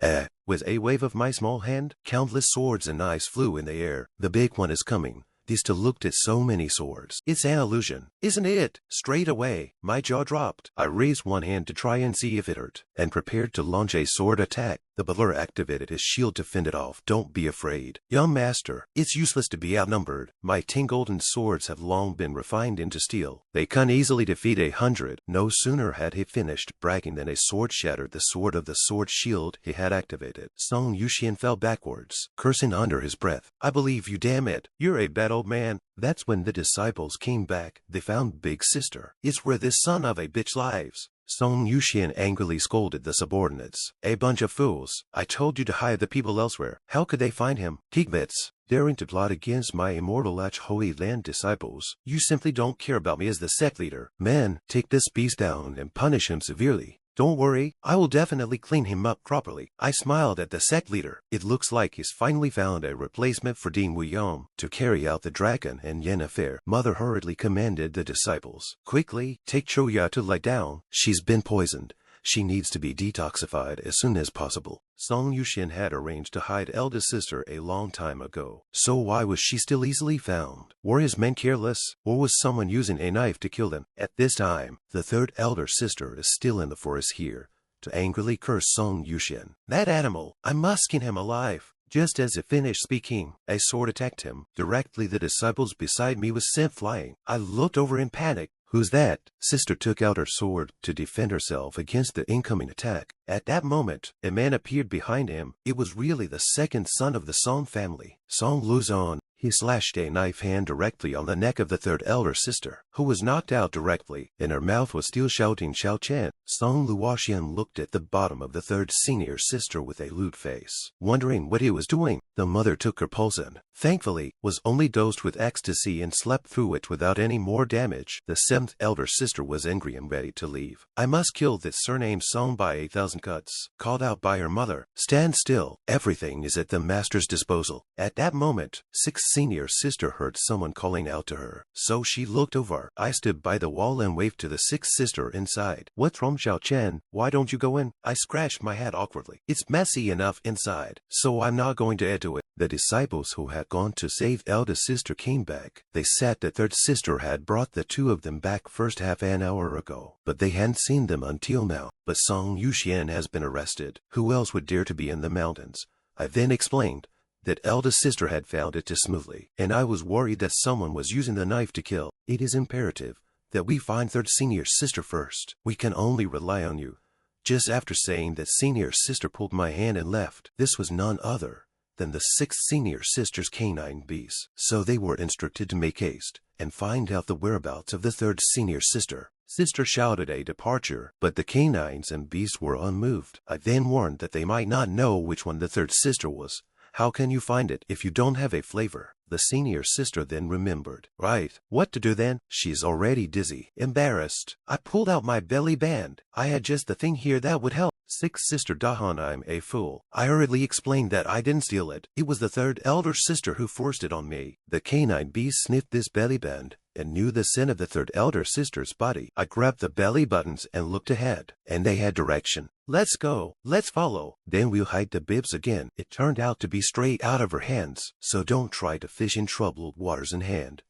With a wave of my small hand, countless swords and knives flew in the air. The big one is coming. Dista looked at so many swords. It's an illusion, isn't it? Straight away, my jaw dropped. I raised one hand to try and see if it hurt, and prepared to launch a sword attack. The butler activated his shield to fend it off. Don't be afraid. Young master, it's useless to be outnumbered. My 10 golden swords have long been refined into steel. They can easily defeat 100. No sooner had he finished bragging than a sword shattered the sword of the sword shield he had activated. Song Yuxian fell backwards, cursing under his breath. I believe you, damn it. You're a bad old man. That's when the disciples came back. They found big sister. It's where this son of a bitch lives. Song Yuxian angrily scolded the subordinates. A bunch of fools. I told you to hide the people elsewhere. How could they find him? Kigbits, daring to plot against my Immortal Chance Holy Land disciples. You simply don't care about me as the sect leader. Men, take this beast down and punish him severely. Don't worry, I will definitely clean him up properly. I smiled at the sect leader. It looks like he's finally found a replacement for Ding Wuyong to carry out the dragon and yen affair. Mother hurriedly commanded the disciples. Quickly, take Choya to lie down. She's been poisoned. She needs to be detoxified as soon as possible. Song Yuxian had arranged to hide eldest sister a long time ago. So why was she still easily found? Were his men careless, or was someone using a knife to kill them? At this time, the third elder sister is still in the forest here to angrily curse Song Yuxian. That animal, I must skin him alive. Just as he finished speaking, a sword attacked him. Directly the disciples beside me was sent flying. I looked over in panic. Who's that? Sister took out her sword to defend herself against the incoming attack. At that moment, a man appeared behind him. It was really the second son of the Song family, Song Luzon. He slashed a knife hand directly on the neck of the third elder sister, who was knocked out directly, and her mouth was still shouting Xiao Chen. Song Luoxian looked at the bottom of the third senior sister with a lewd face, wondering what he was doing. The mother took her pulse and, thankfully, was only dosed with ecstasy and slept through it without any more damage. The seventh elder sister was angry and ready to leave. I must kill this surnamed Song by 1,000 cuts, called out by her mother. Stand still. Everything is at the master's disposal. At that moment, sixth senior sister heard someone calling out to her, so she looked over. I stood by the wall and waved to the sixth sister inside. What's wrong, Xiao Chen? Why don't you go in? I scratched my head awkwardly. It's messy enough inside, so I'm not going to add to it. The disciples who had gone to save eldest sister came back. They said the third sister had brought the two of them back first half an hour ago, but they hadn't seen them until now. But Song Yuxian has been arrested. Who else would dare to be in the mountains? I then explained that eldest sister had found it too smoothly, and I was worried that someone was using the knife to kill. It is imperative that we find third senior sister first. We can only rely on you. Just after saying that, senior sister pulled my hand and left. This was none other than the sixth senior sister's canine beasts, so they were instructed to make haste and find out the whereabouts of the third senior sister. Sister shouted a departure, but the canines and beasts were unmoved. I then warned that they might not know which one the third sister was. How can you find it if you don't have a flavor? The senior sister then remembered. Right, what to do then? She's already dizzy. Embarrassed, I pulled out my belly band. I had just the thing here that would help. Sixth sister Dahan, I'm a fool. I hurriedly explained that I didn't steal it. It was the third elder sister who forced it on me. The canine beast sniffed this belly band and knew the scent of the third elder sister's body. I grabbed the belly buttons and looked ahead, and they had direction. Let's go. Let's follow. Then we'll hide the bibs again. It turned out to be straight out of her hands, so don't try to fish in troubled waters in hand.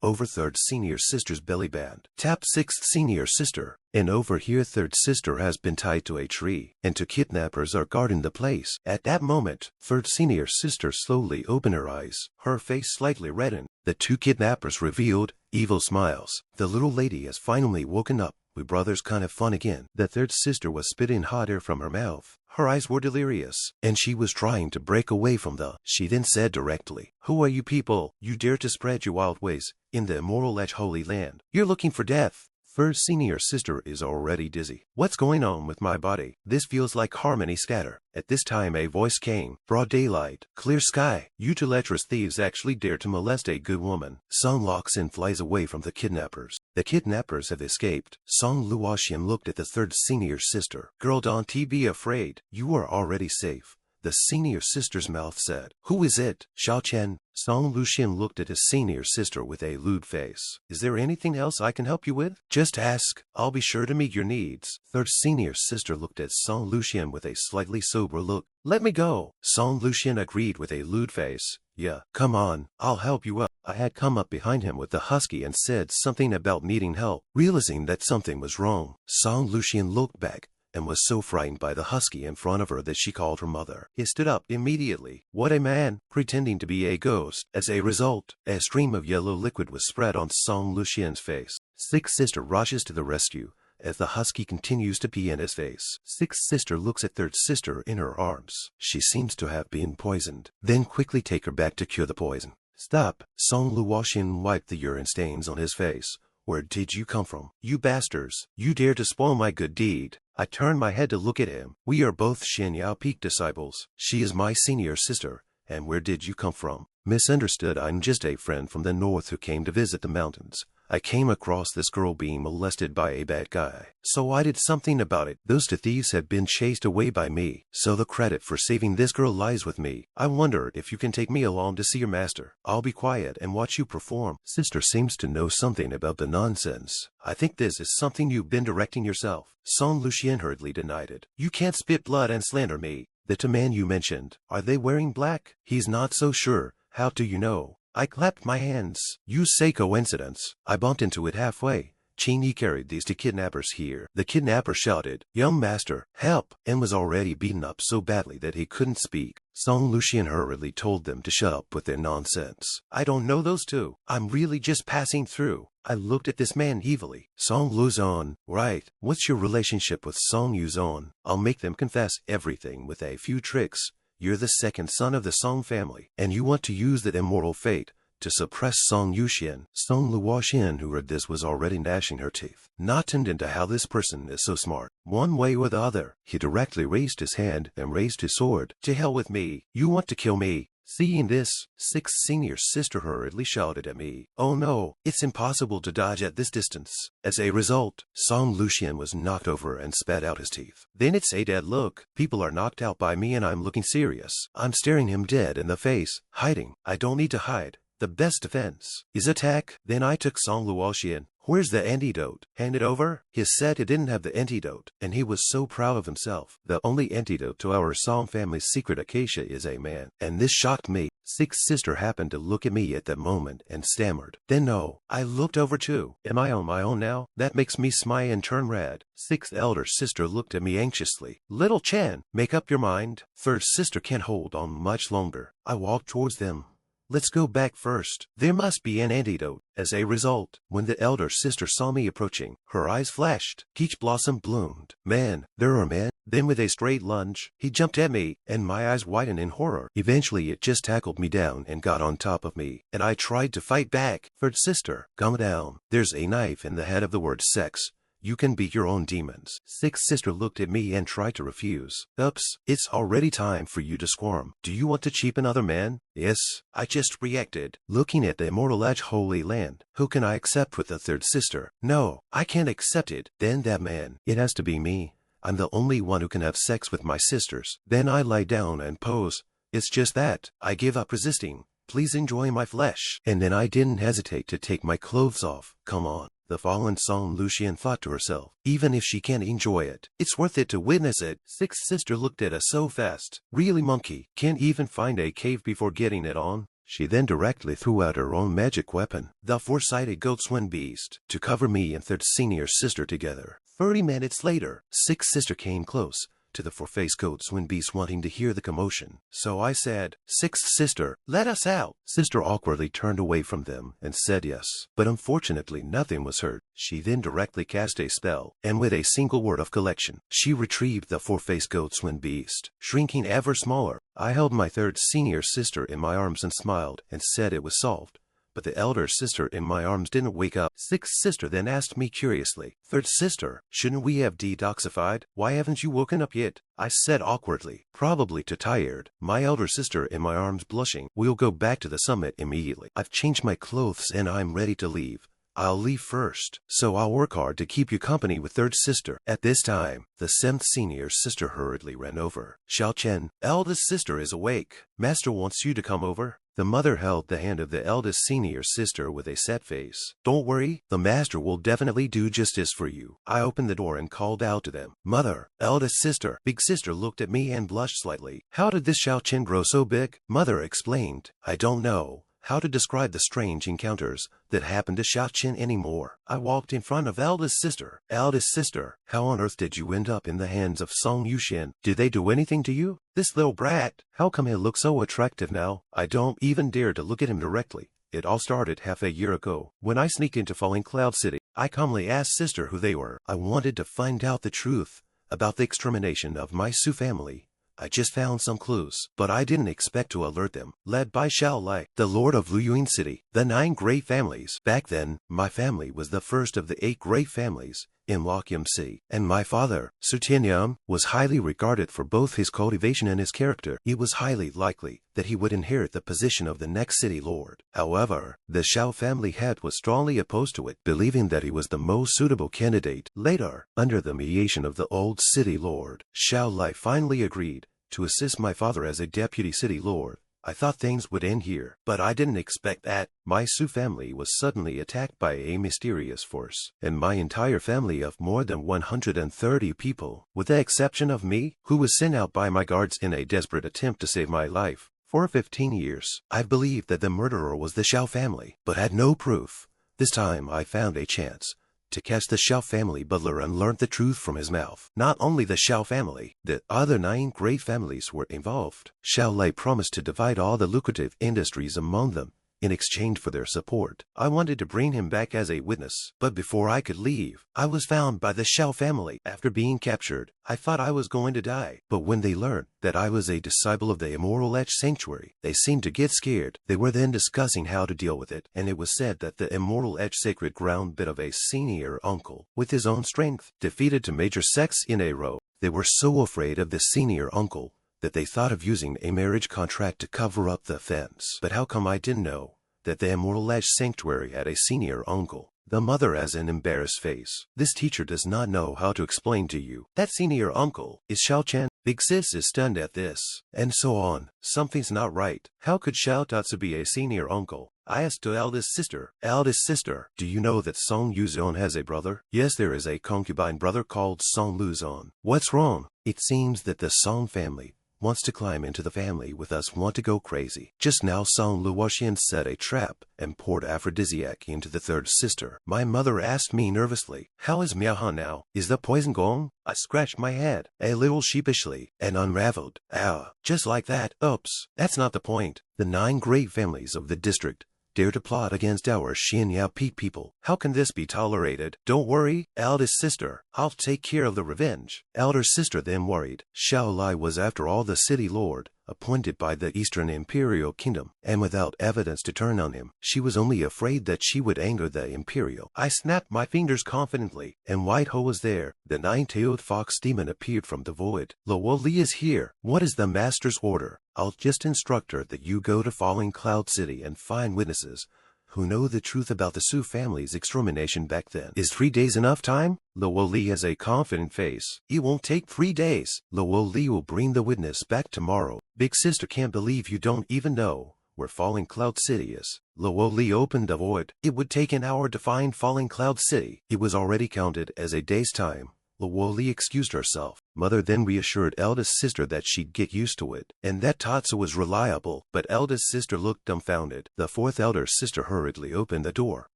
Over third senior sister's belly band. Tap sixth senior sister. And over here third sister has been tied to a tree, and two kidnappers are guarding the place. At that moment, third senior sister slowly opened her eyes. Her face slightly reddened. The two kidnappers revealed evil smiles. The little lady has finally woken up. We brothers kind of fun again. The third sister was spitting hot air from her mouth. Her eyes were delirious, and she was trying to break away from the. She then said directly, "Who are you people? You dare to spread your wild ways in the Immortal Chance Holy Land? You're looking for death." Third senior sister is already dizzy. What's going on with my body? This feels like harmony scatter. At this time a voice came. Broad daylight, clear sky. You two lecherous thieves actually dare to molest a good woman. Song locks and flies away from the kidnappers. The kidnappers have escaped. Song Luoxian looked at the third senior sister. Girl, don't be afraid. You are already safe. The senior sister's mouth said. Who is it? Xiao Chen. Song Luoxian looked at his senior sister with a lewd face. Is there anything else I can help you with? Just ask. I'll be sure to meet your needs. Third senior sister looked at Song Luoxian with a slightly sober look. Let me go. Song Luoxian agreed with a lewd face. Yeah, come on. I'll help you up. I had come up behind him with the husky and said something about needing help. Realizing that something was wrong, Song Luoxian looked back and was so frightened by the husky in front of her that she called her mother. He stood up immediately. What a man, pretending to be a ghost. As a result, a stream of yellow liquid was spread on Song Luoxian's face. Sixth sister rushes to the rescue as the husky continues to pee in his face. Sixth sister looks at third sister in her arms. She seems to have been poisoned. Then quickly take her back to cure the poison. Stop. Song Luoxian wiped the urine stains on his face. Where did you come from? You bastards. You dare to spoil my good deed. I turned my head to look at him. We are both Shen Yao Peak disciples. She is my senior sister. And where did you come from? Misunderstood. I'm just a friend from the north who came to visit the mountains. I came across this girl being molested by a bad guy, so I did something about it. Those two thieves have been chased away by me, so the credit for saving this girl lies with me. I wonder if you can take me along to see your master. I'll be quiet and watch you perform. Sister seems to know something about the nonsense. I think this is something you've been directing yourself. Song Luoxian hurriedly denied it. You can't spit blood and slander me. The two men you mentioned, are they wearing black? He's not so sure. How do you know? I clapped my hands. You say coincidence. I bumped into it halfway. Cheney carried these two kidnappers here. The kidnapper shouted, "Young master, help!" and was already beaten up so badly that he couldn't speak. Song Luoxian hurriedly told them to shut up with their nonsense. I don't know those two. I'm really just passing through. I looked at this man evilly. Song Luoxian, right. What's your relationship with Song Yuzon? I'll make them confess everything with a few tricks. you're the second son of the Song family, and you want to use that immortal fate to suppress Song Yuxian. Song Luoxian, who heard this, was already gnashing her teeth, not tuned into how this person is so smart. One way or the other, he directly raised his hand and raised his sword. To hell with me, you want to kill me? Seeing this, Sixth senior sister hurriedly shouted at me, "Oh no, it's impossible to dodge at this distance." As a result, Song Lucian was knocked over and spat out his teeth. Then it's a dead look. People are knocked out by me and I'm looking serious. I'm staring him dead in the face, hiding. I don't need to hide. The best defense is attack. Then I took Song Luoxian. "Where's the antidote? Hand it over." He said he didn't have the antidote, and he was so proud of himself. The only antidote to our Song family's secret acacia is a man, and this shocked me. Sixth sister happened to look at me at that moment and stammered. Then no, I looked over too. Am I on my own now? That makes me smile and turn red. Sixth elder sister looked at me anxiously. "Little Chen, make up your mind." Third sister can't hold on much longer. I walked towards them. "Let's go back first. There must be an antidote." As a result, when the elder sister saw me approaching, her eyes flashed. Peach blossom bloomed. "Man, there are men." Then with a straight lunge, he jumped at me, and my eyes widened in horror. Eventually it just tackled me down and got on top of me, and I tried to fight back. "Third sister, calm down. There's a knife in the head of the word sects. You can beat your own demons." Sixth sister looked at me and tried to refuse. "Oops, it's already time for you to squirm. Do you want to cheapen other men?" "Yes," I just reacted, looking at the Immortal Chance Holy Land. Who can I accept with the third sister? No, I can't accept it. Then that man. It has to be me. I'm the only one who can have sex with my sisters. Then I lie down and pose. It's just that. I give up resisting. Please enjoy my flesh. And then I didn't hesitate to take my clothes off. Come on. The fallen Song Lucian thought to herself, even if she can't enjoy it, it's worth it to witness it. Sixth sister looked at us so fast. "Really, monkey? Can't even find a cave before getting it on?" She then directly threw out her own magic weapon, the four-sided goatswind beast, to cover me and third senior sister together. 30 minutes later, sixth sister came close to the four-faced goatswind beast, wanting to hear the commotion. So I said, "Sixth sister, let us out." Sister awkwardly turned away from them and said yes, but unfortunately nothing was heard. She then directly cast a spell, and with a single word of collection, she retrieved the four-faced goatswind beast, shrinking ever smaller. I held my third senior sister in my arms and smiled and said it was solved. But the elder sister in my arms didn't wake up. Sixth sister then asked me curiously, "Third sister, shouldn't we have detoxified? Why haven't you woken up yet?" I said awkwardly, "Probably too tired." My elder sister in my arms blushing, "We'll go back to the summit immediately. I've changed my clothes and I'm ready to leave. I'll leave first, so I'll work hard to keep you company with third sister." At this time, the seventh senior sister hurriedly ran over. "Xiao Chen, eldest sister is awake. Master wants you to come over." The mother held the hand of the eldest senior sister with a sad face. "Don't worry, the master will definitely do justice for you." I opened the door and called out to them, "Mother, eldest sister." Big sister looked at me and blushed slightly. "How did this Xiao Chen grow so big?" Mother explained, "I don't know how to describe the strange encounters that happened to Xiao Chen anymore." I walked in front of eldest sister. "Eldest sister, how on earth did you end up in the hands of Song Yuxian? Did they do anything to you? This little brat, how come he looks so attractive now?" I don't even dare to look at him directly. It all started half a year ago, when I sneaked into Falling Cloud City. I calmly asked sister who they were. I wanted to find out the truth about the extermination of my Su family. I just found some clues, but I didn't expect to alert them. Led by Xiao Lai, the lord of Luyuan City, the 9 great families. Back then, my family was the first of the 8 great families in Lokium City, and my father, Su Tianyam, was highly regarded for both his cultivation and his character. It was highly likely that he would inherit the position of the next city lord. However, the Xiao family head was strongly opposed to it, believing that he was the most suitable candidate. Later, under the mediation of the old city lord, Xiao Lai finally agreed to assist my father as a deputy city lord. I thought things would end here, but I didn't expect that. My Su family was suddenly attacked by a mysterious force, and my entire family of more than 130 people, with the exception of me, who was sent out by my guards in a desperate attempt to save my life. For 15 years, I believed that the murderer was the Xiao family, but had no proof. This time I found a chance to catch the Xiao family butler and learned the truth from his mouth. Not only the Xiao family, the other 9 great families were involved. Xiao Lai promised to divide all the lucrative industries among them, in exchange for their support. I wanted to bring him back as a witness, but before I could leave, I was found by the Shao family. After being captured, I thought I was going to die, but when they learned that I was a disciple of the Immortal Chance Sanctuary, they seemed to get scared. They were then discussing how to deal with it, and it was said that the Immortal Chance sacred ground bit of a senior uncle, with his own strength, defeated two major sects in a row. They were so afraid of the senior uncle that they thought of using a marriage contract to cover up the offense. But how come I didn't know that the Immortal Chance Sanctuary had a senior uncle? The mother has an embarrassed face. This teacher does not know how to explain to you. That senior uncle is Xiao Chen. Big sis is stunned at this, and so on. Something's not right. How could Xiao Tatsu be a senior uncle? I asked the eldest sister. Eldest sister, do you know that Song Yuzon has a brother? Yes, there is a concubine brother called Song Luzon. What's wrong? It seems that the Song family wants to climb into the family with us, want to go crazy. Just now Song Luoxian set a trap and poured aphrodisiac into the third sister. My mother asked me nervously, how is Miaohan now? Is the poison gone? I scratched my head a little sheepishly and unraveled. Ah, just like that. Oops, that's not the point. The 9 great families of the district dare to plot against our Xianyao Peak people. How can this be tolerated? Don't worry, eldest sister. I'll take care of the revenge. Elder sister then worried. Xiao Lai was after all the city lord, appointed by the Eastern Imperial Kingdom, and without evidence to turn on him, she was only afraid that she would anger the Imperial. I snapped my fingers confidently, and White Ho was there. The 9-tailed fox demon appeared from the void. Luo Li is here. What is the master's order? I'll just instruct her that you go to Falling Cloud City and find witnesses who know the truth about the Su family's extermination back then. Is 3 days enough time? Luo Li has a confident face. It won't take 3 days. Luo Li will bring the witness back tomorrow. Big sister can't believe you don't even know where Falling Cloud City is. Luo Li opened the void. It would take an hour to find Falling Cloud City. It was already counted as a day's time. Luo Li excused herself. Mother then reassured eldest sister that she'd get used to it, and that Tatsu was reliable, but eldest sister looked dumbfounded. The 4th elder sister hurriedly opened the door.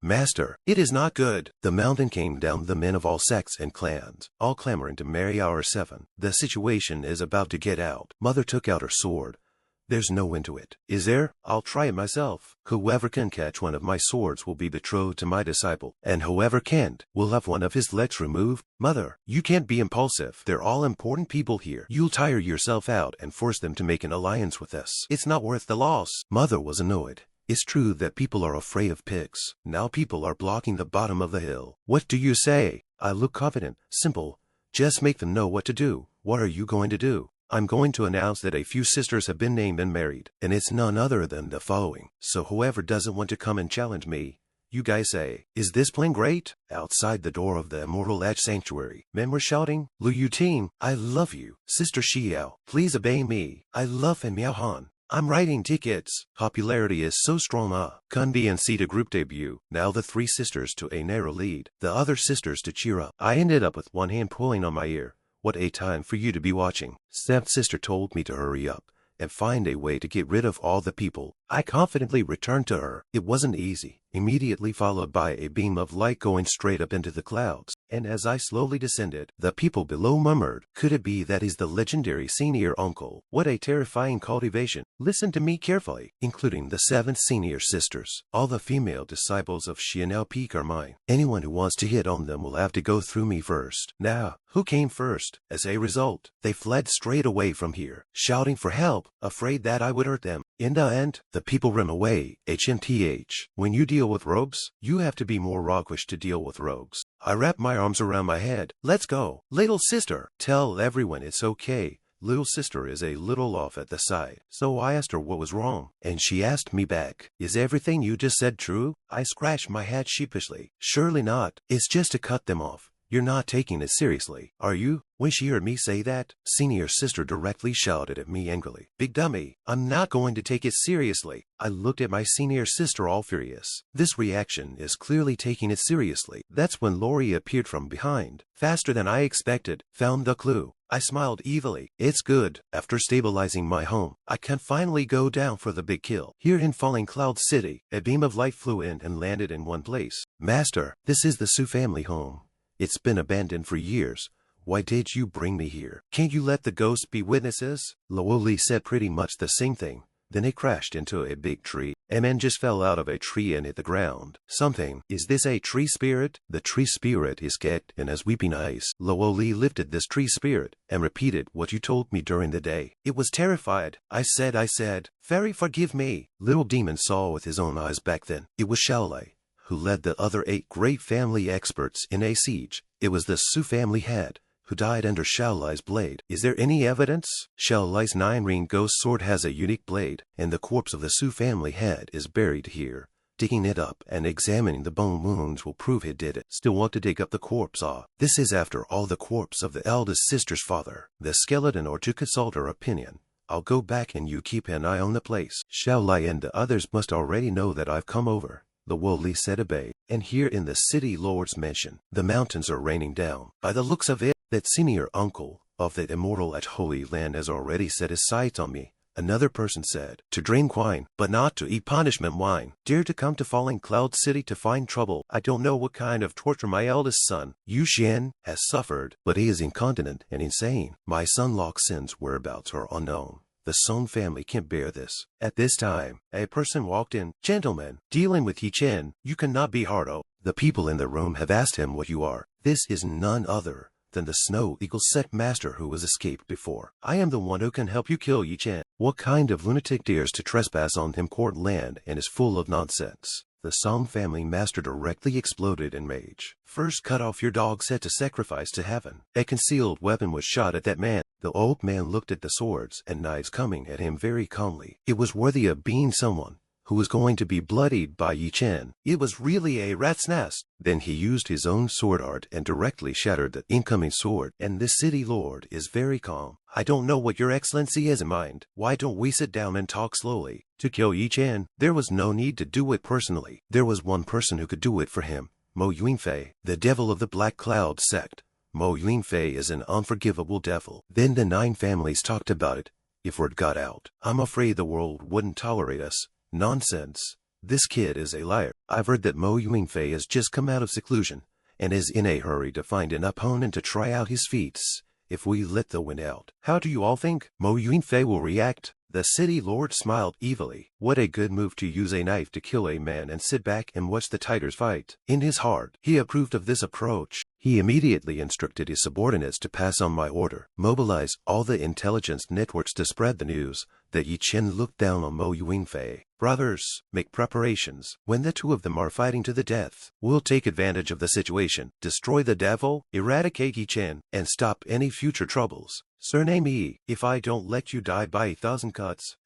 Master, it is not good. The mountain came down, the men of all sects and clans, all clamoring to marry our 7. The situation is about to get out. Mother took out her sword. There's no end to it. Is there? I'll try it myself. Whoever can catch one of my swords will be betrothed to my disciple, and whoever can't will have one of his legs removed. Mother, you can't be impulsive. They're all important people here. You'll tire yourself out and force them to make an alliance with us. It's not worth the loss. Mother was annoyed. It's true that people are afraid of pigs. Now people are blocking the bottom of the hill. What do you say? I look confident. Simple. Just make them know what to do. What are you going to do? I'm going to announce that a few sisters have been named and married, and it's none other than the following. So whoever doesn't want to come and challenge me, you guys say, is this plan great? Outside the door of the Immortal Chance Sanctuary, men were shouting, Lu Yuting, I love you. Sister Xiao, please obey me. I love and Miaohan. I'm writing tickets. Popularity is so strong. Kunbi and Sita group debut. Now the 3 sisters to a narrow lead, the other sisters to cheer up. I ended up with one hand pulling on my ear. What a time for you to be watching. 7th sister told me to hurry up and find a way to get rid of all the people. I confidently returned to her. It wasn't easy. Immediately followed by a beam of light going straight up into the clouds, and as I slowly descended, the people below murmured, could it be that he's the legendary senior uncle? What a terrifying cultivation. Listen to me carefully, including the 7 senior sisters. All the female disciples of Xianyao Peak are mine. Anyone who wants to hit on them will have to go through me first. Now, who came first? As a result, they fled straight away from here, shouting for help, afraid that I would hurt them. In the end, the people ran away. HMTH. When you deal with rogues, you have to be more roguish to deal with rogues. I wrapped my arms around my head. Let's go. Little sister, tell everyone it's okay. Little sister is a little off at the side, so I asked her what was wrong, and she asked me back, is everything you just said true? I scratched my head sheepishly. Surely not. It's just to cut them off. You're not taking it seriously, are you? When she heard me say that, senior sister directly shouted at me angrily. Big dummy, I'm not going to take it seriously. I looked at my senior sister all furious. This reaction is clearly taking it seriously. That's when Lori appeared from behind, faster than I expected, found the clue. I smiled evilly. It's good. After stabilizing my home, I can finally go down for the big kill. Here in Falling Cloud City, a beam of light flew in and landed in one place. Master, this is the Su family home. It's been abandoned for years. Why did you bring me here? Can't you let the ghosts be witnesses? Luo Li said pretty much the same thing, Then it crashed into a big tree. A man just fell out of a tree and hit the ground. Something. Is this a tree spirit? The tree spirit is scared and has weeping eyes. Looli lifted this tree spirit and repeated what you told me during the day. It was terrified. I said, Fairy, forgive me. Little demon saw with his own eyes back then. It was Shaolai who led the other 8 great family experts in a siege. It was the Su family head who died under Shaolai's blade. Is there any evidence? Shaolai's 9-ring ghost sword has a unique blade, and the corpse of the Su family head is buried here. Digging it up and examining the bone wounds will prove he did it. Still want to dig up the corpse, This is after all the corpse of the eldest sister's father. The skeleton or to consult her opinion. I'll go back and you keep an eye on the place. Shaolai and the others must already know that I've come over. The Woli said obey, and here in the city lord's mansion, the mountains are raining down. By the looks of it, that senior uncle of the Immortal at Holy Land has already set his sights on me. Another person said, to drink wine, but not to eat punishment wine. Dare to come to Falling Cloud City to find trouble. I don't know what kind of torture my eldest son, Yu Chen, has suffered, but he is incontinent and insane. My son Lok Sin's whereabouts are unknown. The Song family can't bear this. At this time, a person walked in. Gentlemen, dealing with Yi Chen, you cannot be Hardo. The people in the room have asked him what you are. This is none other than the Snow Eagle sect master who was escaped before. I am the one who can help you kill Yi Chen. What kind of lunatic dares to trespass on him court land and is full of nonsense? The Song family master directly exploded in rage. First cut off your dog's head to sacrifice to heaven. A concealed weapon was shot at that man. The old man looked at the swords and knives coming at him very calmly. It was worthy of being someone who was going to be bloodied by Yi Chen. It was really a rat's nest. Then he used his own sword art and directly shattered the incoming sword. And this city lord is very calm. I don't know what your excellency has in mind. Why don't we sit down and talk slowly? To kill Yi Chen, there was no need to do it personally. There was one person who could do it for him. Mo Yunfei, the devil of the Black Cloud sect. Mo Yunfei is an unforgivable devil. Then the 9 families talked about it. If word got out, I'm afraid the world wouldn't tolerate us. Nonsense. This kid is a liar. I've heard that Mo Yunfei has just come out of seclusion and is in a hurry to find an opponent to try out his feats. If we let the wind out, how do you all think Mo Yunfei will react? The city lord smiled evilly. What a good move to use a knife to kill a man and sit back and watch the tigers fight. In his heart, he approved of this approach. He immediately instructed his subordinates to pass on my order. Mobilize all the intelligence networks to spread the news that Yi Chen looked down on Mo Yunfei. Brothers, make preparations. When the 2 of them are fighting to the death, we'll take advantage of the situation, destroy the devil, eradicate Yi Chen, and stop any future troubles. Surname Yi, if I don't let you die by 1,000 cuts,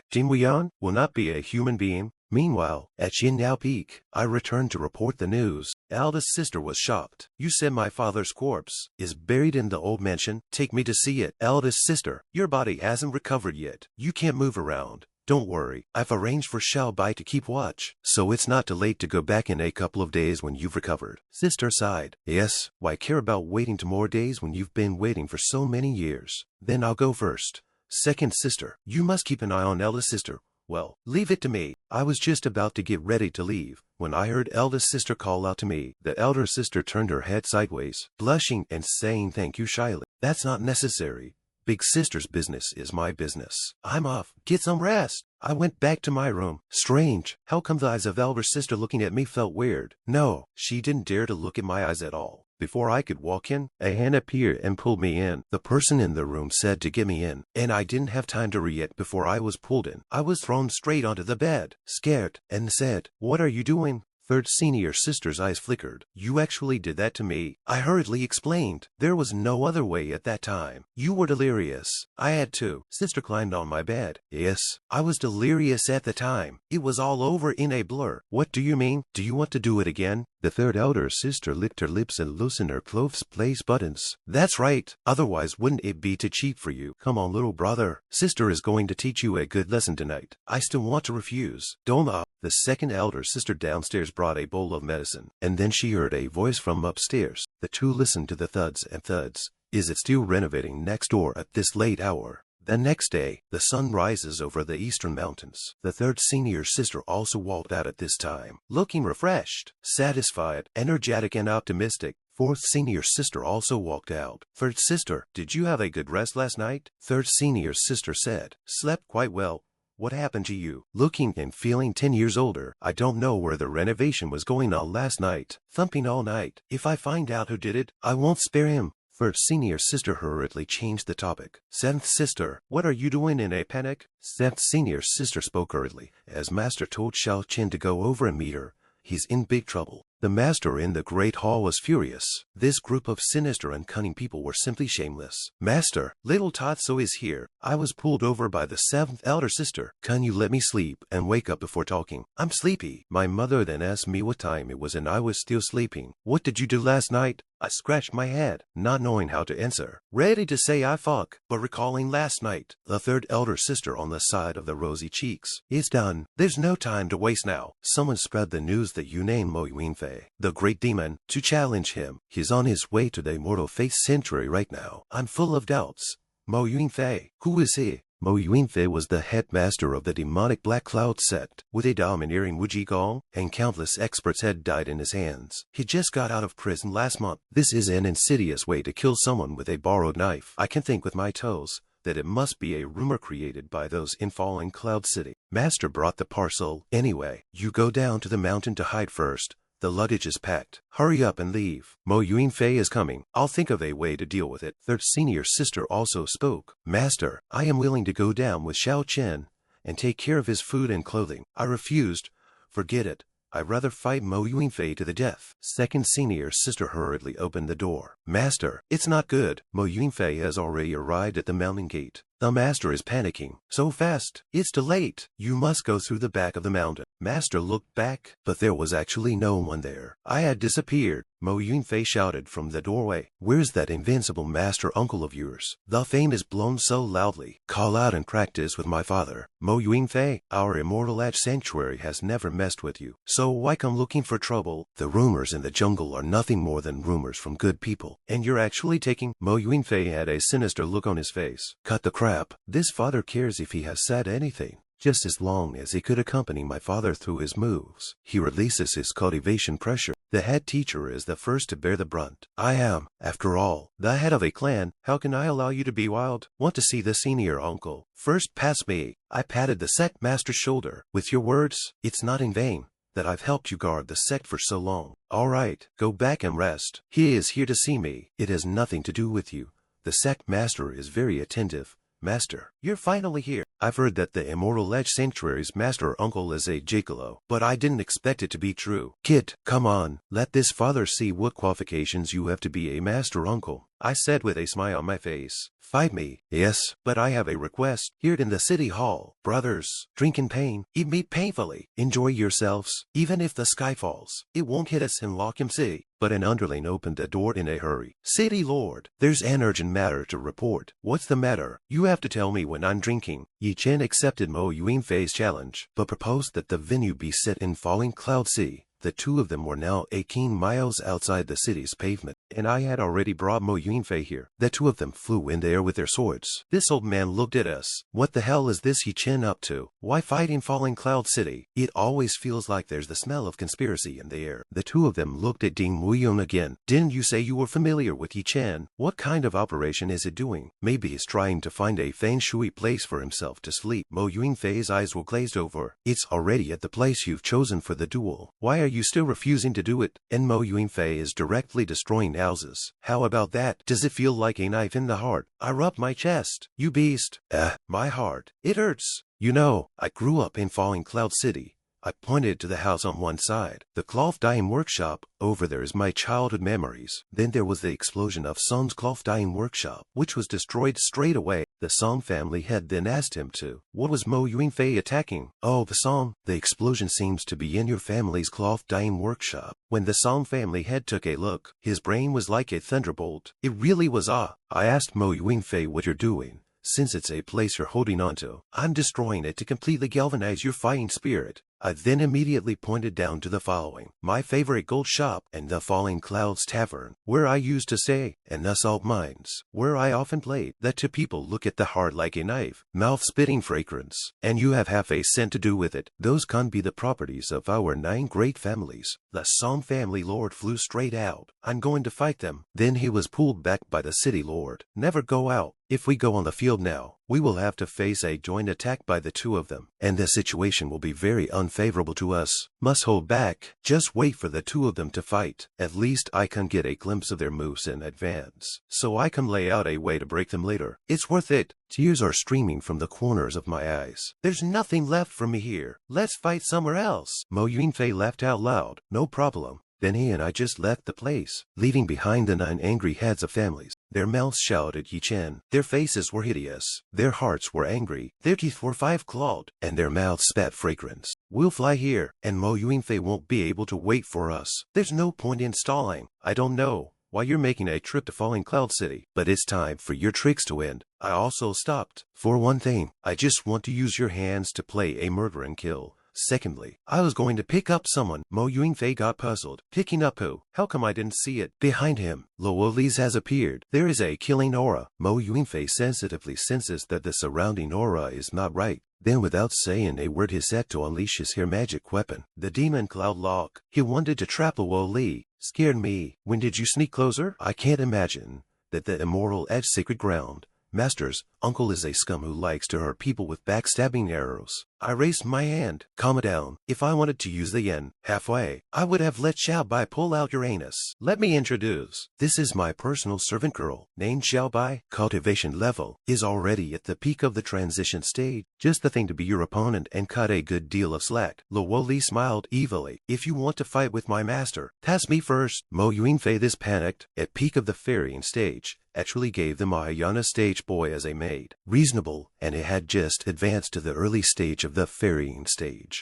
Jin Wuyan will not be a human being. Meanwhile, at Xinyao Peak, I returned to report the news. Eldest sister was shocked. You said my father's corpse is buried in the old mansion. Take me to see it. Eldest sister, your body hasn't recovered yet. You can't move around. Don't worry, I've arranged for Xiaobai to keep watch, so it's not too late to go back in a couple of days when you've recovered. Sister sighed. Yes, why care about waiting 2 more days when you've been waiting for so many years? Then I'll go first. Second sister, you must keep an eye on eldest sister. Well, leave it to me. I was just about to get ready to leave when I heard eldest sister call out to me. The elder sister turned her head sideways, blushing and saying thank you shyly. That's not necessary. Big sister's business is my business. I'm off. Get some rest. I went back to my room. Strange. How come the eyes of elder sister looking at me felt weird? No, she didn't dare to look at my eyes at all. Before I could walk in, a hand appeared and pulled me in. The person in the room said to get me in, and I didn't have time to react before I was pulled in. I was thrown straight onto the bed, scared, and said, "What are you doing?" Third senior sister's eyes flickered. You actually did that to me. I hurriedly explained. There was no other way at that time. You were delirious. I had to. Sister climbed on my bed. Yes, I was delirious at the time. It was all over in a blur. What do you mean? Do you want to do it again? The third elder sister licked her lips and loosened her clothes place buttons. That's right. Otherwise, wouldn't it be too cheap for you? Come on, little brother. Sister is going to teach you a good lesson tonight. I still want to refuse. Don't. The second elder sister downstairs brought a bowl of medicine, and then she heard a voice from upstairs. The 2 listened to the thuds and thuds. Is it still renovating next door at this late hour? The next day, the sun rises over the eastern mountains. The third senior sister also walked out at this time, looking refreshed, satisfied, energetic, and optimistic. Fourth senior sister also walked out. Third sister, did you have a good rest last night? Third senior sister said, slept quite well. what happened to you? Looking and feeling 10 years older. I don't know where the renovation was going on last night. Thumping all night. If I find out who did it, I won't spare him. First senior sister hurriedly changed the topic. Seventh sister, what are you doing in a panic? Seventh senior sister spoke hurriedly, as master told Xiao Chen to go over and meet her. He's in big trouble. The master in the great hall was furious. This group of sinister and cunning people were simply shameless. Master, little Tatsu is here. I was pulled over by the seventh elder sister. Can you let me sleep and wake up before talking? I'm sleepy. My mother then asked me what time it was and I was still sleeping. What did you do last night? I scratched my head, not knowing how to answer. Ready to say I fuck, but recalling last night. The third elder sister on the side of the rosy cheeks. It's done. There's no time to waste now. Someone spread the news that you named Mo Yunfei, the great demon, to challenge him. He's on his way to the Immortal Faith Sanctuary right now. I'm full of doubts. Mo Yunfei, who is he? Mo Yunfei was the headmaster of the demonic Black Cloud sect, with a domineering Wujigong, and countless experts had died in his hands. He just got out of prison last month. This is an insidious way to kill someone with a borrowed knife. I can think with my toes that it must be a rumor created by those in Fallen Cloud City. Master brought the parcel. Anyway, you go down to the mountain to hide first. The luggage is packed. Hurry up and leave. Mo Yunfei is coming. I'll think of a way to deal with it. Third senior sister also spoke. Master, I am willing to go down with Xiao Chen and take care of his food and clothing. I refused. Forget it. I'd rather fight Mo Yunfei to the death. Second senior sister hurriedly opened the door. Master, it's not good. Mo Yunfei has already arrived at the mountain gate. The master is panicking. So fast. It's too late. You must go through the back of the mountain. Master looked back, but there was actually no one there. I had disappeared. Mo Yunfei shouted from the doorway. Where's that invincible master uncle of yours? The fame is blown so loudly. Call out and practice with my father. Mo Yunfei, our Immortal Chance Sanctuary has never messed with you. So why come looking for trouble? The rumors in the jungle are nothing more than rumors from good people. And you're actually taking... Mo Yunfei had a sinister look on his face. Cut the crap. This father cares if he has said anything. Just as long as he could accompany my father through his moves. He releases his cultivation pressure. The head teacher is the first to bear the brunt. I am, after all, the head of a clan. How can I allow you to be wild? Want to see the senior uncle? First pass me. I patted the sect master's shoulder. With your words, it's not in vain that I've helped you guard the sect for so long. All right, go back and rest. He is here to see me. It has nothing to do with you. The sect master is very attentive. Master, you're finally here. I've heard that the Immortal Chance Sanctuary's master uncle is a gigolo, but I didn't expect it to be true. Kid, come on, let this father see what qualifications you have to be a master uncle. I said with a smile on my face. Fight me. Yes, but I have a request. Here in the city hall. Brothers, drink in pain, eat meat painfully. Enjoy yourselves. Even if the sky falls, it won't hit us in Lock 'em City. But an underling opened the door in a hurry. City Lord, there's an urgent matter to report. What's the matter? You have to tell me when I'm drinking. Yi Chen accepted Mo Yunfei's challenge, but proposed that the venue be set in Falling Cloud Sea. The two of them were now 18 miles outside the city's pavement, and I had already brought Mo Yunfei here. The two of them flew in the air with their swords. This old man looked at us. What the hell is this Yi Chen up to? Why fight in Falling Cloud City? It always feels like there's the smell of conspiracy in the air. The two of them looked at Ding Wuyun again. Didn't you say you were familiar with Yi Chen? What kind of operation is it doing? Maybe he's trying to find a feng shui place for himself to sleep. Mo Yunfei's eyes were glazed over. It's already at the place you've chosen for the duel. Why are you still refusing to do it? And Mo Yunfei is directly destroying houses. How about that? Does it feel like a knife in the heart? I rubbed my chest. You beast. My heart. It hurts. You know, I grew up in Falling Cloud City. I pointed to the house on one side. The cloth dyeing workshop. Over there is my childhood memories. Then there was the explosion of Song's cloth dyeing workshop, which was destroyed straight away. The Song family had then asked him to. What was Mo Yunfei attacking? Oh, the Song. The explosion seems to be in your family's cloth dyeing workshop. When the Song family head took a look, his brain was like a thunderbolt. It really was I asked Mo Yunfei what you're doing. Since it's a place you're holding on to, I'm destroying it to completely galvanize your fighting spirit. I then immediately pointed down to the following. My favorite gold shop and the Falling Clouds Tavern, where I used to stay, and the salt mines, where I often played. The two people look at the heart like a knife, mouth spitting fragrance, and you have half a cent to do with it. Those can't be the properties of our 9 great families. The Song family lord flew straight out. I'm going to fight them. Then he was pulled back by the city lord. Never go out. If we go on the field now, we will have to face a joint attack by the two of them. and the situation will be very unfavorable to us. Must hold back. Just wait for the two of them to fight. At least I can get a glimpse of their moves in advance, so I can lay out a way to break them later. It's worth it. Tears are streaming from the corners of my eyes. There's nothing left for me here. Let's fight somewhere else. Mo Yunfei laughed out loud. No problem. Then he and I just left the place, leaving behind the 9 angry heads of families. Their mouths shouted Yi Chen. Their faces were hideous. Their hearts were angry. Their teeth were 5-clawed, and their mouths spat fragrance. We'll fly here, and Mo Yunfei won't be able to wait for us. There's no point in stalling. I don't know why you're making a trip to Falling Cloud City, but it's time for your tricks to end. I also stopped. For one thing, I just want to use your hands to play a murder and kill. Secondly, I was going to pick up someone. Mo Yunfei got puzzled. Picking up who? How come I didn't see it? Behind him, Luoli's has appeared. There is a killing aura. Mo Yunfei sensitively senses that the surrounding aura is not right. Then without saying a word, he set to unleash his hair magic weapon, the demon cloud lock. He wanted to trap Luoli. Scared me. When did you sneak closer? I can't imagine that the immortal edge sacred ground. Master's uncle is a scum who likes to hurt people with backstabbing arrows. I raised my hand. Calm down. If I wanted to use the yen halfway, I would have let Xiaobai pull out your anus. Let me introduce. This is my personal servant girl, named Xiaobai. Cultivation level is already at the peak of the transition stage. Just the thing to be your opponent and cut a good deal of slack. Luoli smiled evilly. If you want to fight with my master, task me first. Mo Yunfei, this panicked, at peak of the ferrying stage, actually gave the Mahayana stage boy as a maid. Reasonable, and it had just advanced to the early stage of the ferrying stage.